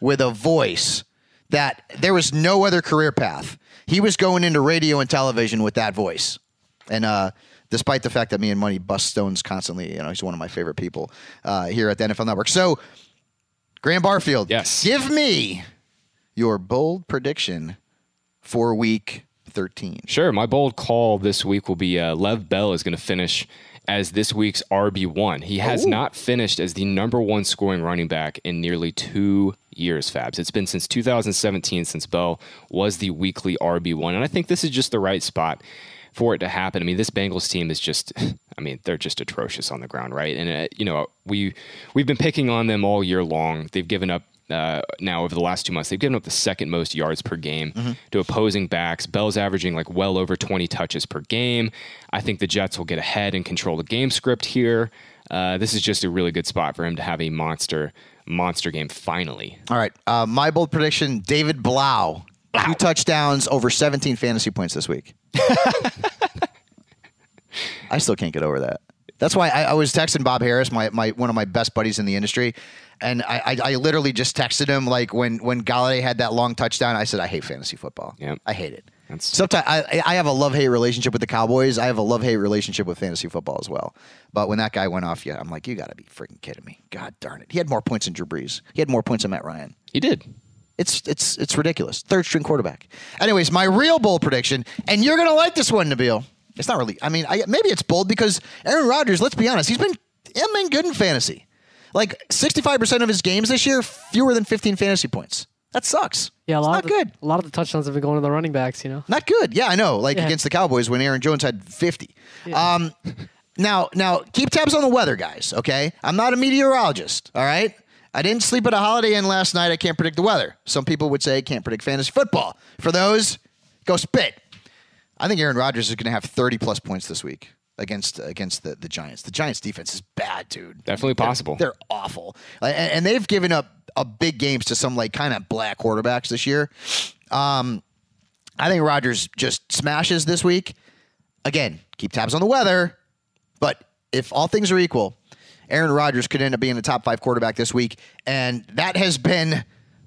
with a voice that there was no other career path. He was going into radio and television with that voice. And despite the fact that me and Money bust stones constantly, he's one of my favorite people here at the NFL Network. So, Graham Barfield, yes, give me your bold prediction for Week 13. Sure. My bold call this week will be Lev Bell is going to finish as this week's RB1. He has not finished as the number 1 scoring running back in nearly 2 years, Fabs. It's been since 2017 since Bell was the weekly RB1. And I think this is just the right spot for it to happen. I mean, this Bengals team is just, they're just atrocious on the ground, right? And, we've been picking on them all year long. They've given up now over the last 2 months, they've given up the 2nd most yards per game to opposing backs. Bell's averaging well over 20 touches per game. I think the Jets will get ahead and control the game script here. This is just a really good spot for him to have a monster game finally. All right. My bold prediction, David Blau. 2 touchdowns, over 17 fantasy points this week. I still can't get over that. That's why I was texting Bob Harris, my one of my best buddies in the industry, and I literally just texted him when Galladay had that long touchdown. I said, I hate fantasy football. Yep. I hate it. Sometimes I have a love-hate relationship with the Cowboys. I have a love-hate relationship with fantasy football as well. But when that guy went off, I'm like, you got to be freaking kidding me. God darn it. He had more points than Drew Brees. He had more points than Matt Ryan. He did. It's ridiculous. 3rd-string quarterback. Anyways, my real bold prediction, and you're going to like this one, Nabil. It's not really. Maybe it's bold because Aaron Rodgers, let's be honest, he's been good in fantasy. Like 65% of his games this year, fewer than 15 fantasy points. That sucks. Yeah, good. A lot of the touchdowns have been going to the running backs, Not good. Yeah, I know. Like against the Cowboys when Aaron Jones had 50. Yeah. Now, keep tabs on the weather, guys, okay? I'm not a meteorologist, all right? I didn't sleep at a Holiday Inn last night. I can't predict the weather. Some people would say I can't predict fantasy football. For those, go spit. I think Aaron Rodgers is going to have 30-plus points this week against the Giants. The Giants' defense is bad, dude. Definitely possible. They're awful. And they've given up big games to some like kind of black quarterbacks this year. I think Rodgers just smashes this week. Again, keep tabs on the weather. But if all things are equal, Aaron Rodgers could end up being a top 5 quarterback this week. And that has been,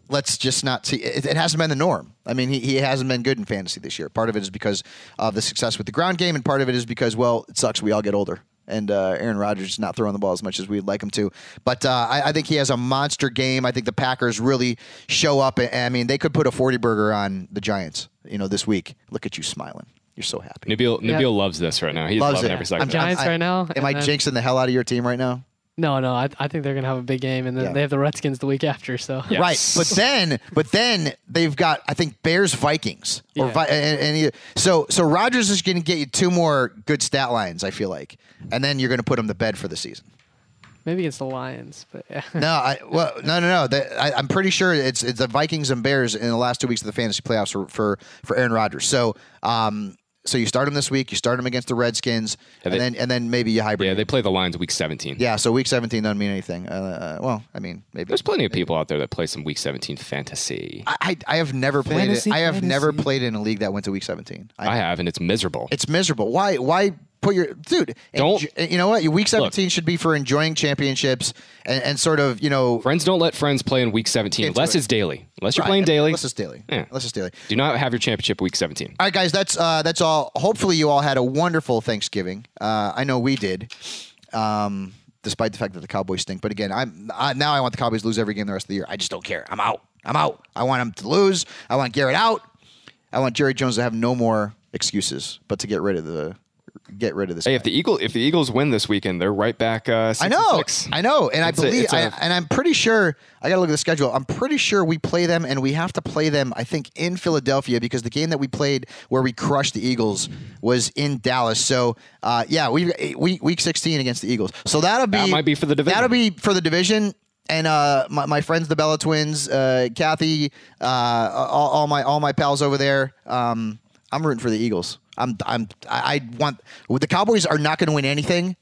let's just not see, it hasn't been the norm. I mean, he hasn't been good in fantasy this year. Part of it is because of the success with the ground game, and part of it is because, well, it sucks. We all get older. And Aaron Rodgers is not throwing the ball as much as we'd like him to. But I think he has a monster game. I think the Packers really show up. I mean, they could put a 40-burger on the Giants, this week. Look at you smiling. You're so happy. Nabil loves this right now. He's loving every second. Giants right now. Am I jinxing the hell out of your team right now? No. I think they're going to have a big game, and then they have the Redskins the week after. So yes. Right, but then they've got, I think, Bears Vikings. So Rodgers is going to get you 2 more good stat lines, I feel like, and then you're going to put him to bed for the season. Maybe against the Lions, but yeah. No. I'm pretty sure it's the Vikings and Bears in the last 2 weeks of the fantasy playoffs for Aaron Rodgers. So you start him this week. You start him against the Redskins, and then maybe you hybrid. Yeah, they play the Lions week 17. Yeah, so week 17 doesn't mean anything. Well, I mean, maybe there's plenty of people out there that play some week 17 fantasy. I have never played it. I have never played in a league that went to week 17. I have, and it's miserable. It's miserable. Why put your dude? You know what? Your week 17 should be for enjoying championships and sort of Friends don't let friends play in week 17 unless it's daily. Unless you're playing daily. Unless it's daily. Yeah. Unless it's daily. Do not have your championship week 17. All right, guys. That's all. Hopefully, you all had a wonderful Thanksgiving. I know we did. Despite the fact that the Cowboys stink, but again, now I want the Cowboys to lose every game the rest of the year. I just don't care. I'm out. I want them to lose. I want Garrett out. I want Jerry Jones to have no more excuses, but to get rid of this. Hey, if the Eagles win this weekend, they're right back. 6-6. I know, and I believe, and I'm pretty sure. I got to look at the schedule. I'm pretty sure we play them, and we have to play them. I think in Philadelphia because the game that we played where we crushed the Eagles was in Dallas. So, week 16 against the Eagles. So that might be for the division. That'll be for the division. And my friends, the Bella twins, Kathy, all my pals over there. I'm rooting for the Eagles. I want the Cowboys are not going to win anything.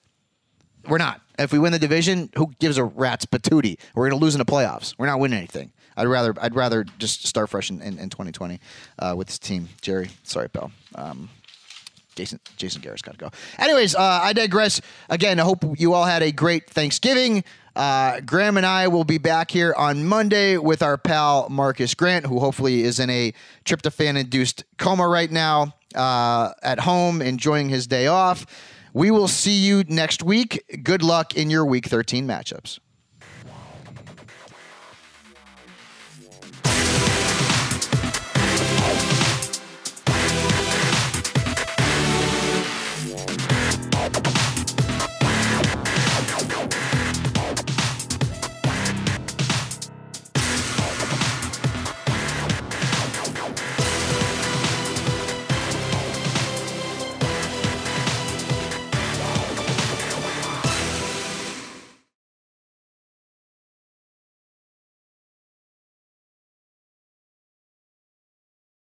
We're not. If we win the division, who gives a rat's patootie? We're going to lose in the playoffs. We're not winning anything. I'd rather just start fresh in 2020 with this team. Jerry, sorry, pal. Jason Garrett's got to go. Anyways, I digress. Again, I hope you all had a great Thanksgiving. Graham and I will be back here on Monday with our pal Marcus Grant, who hopefully is in a tryptophan-induced coma right now at home, enjoying his day off. We will see you next week. Good luck in your Week 13 matchups.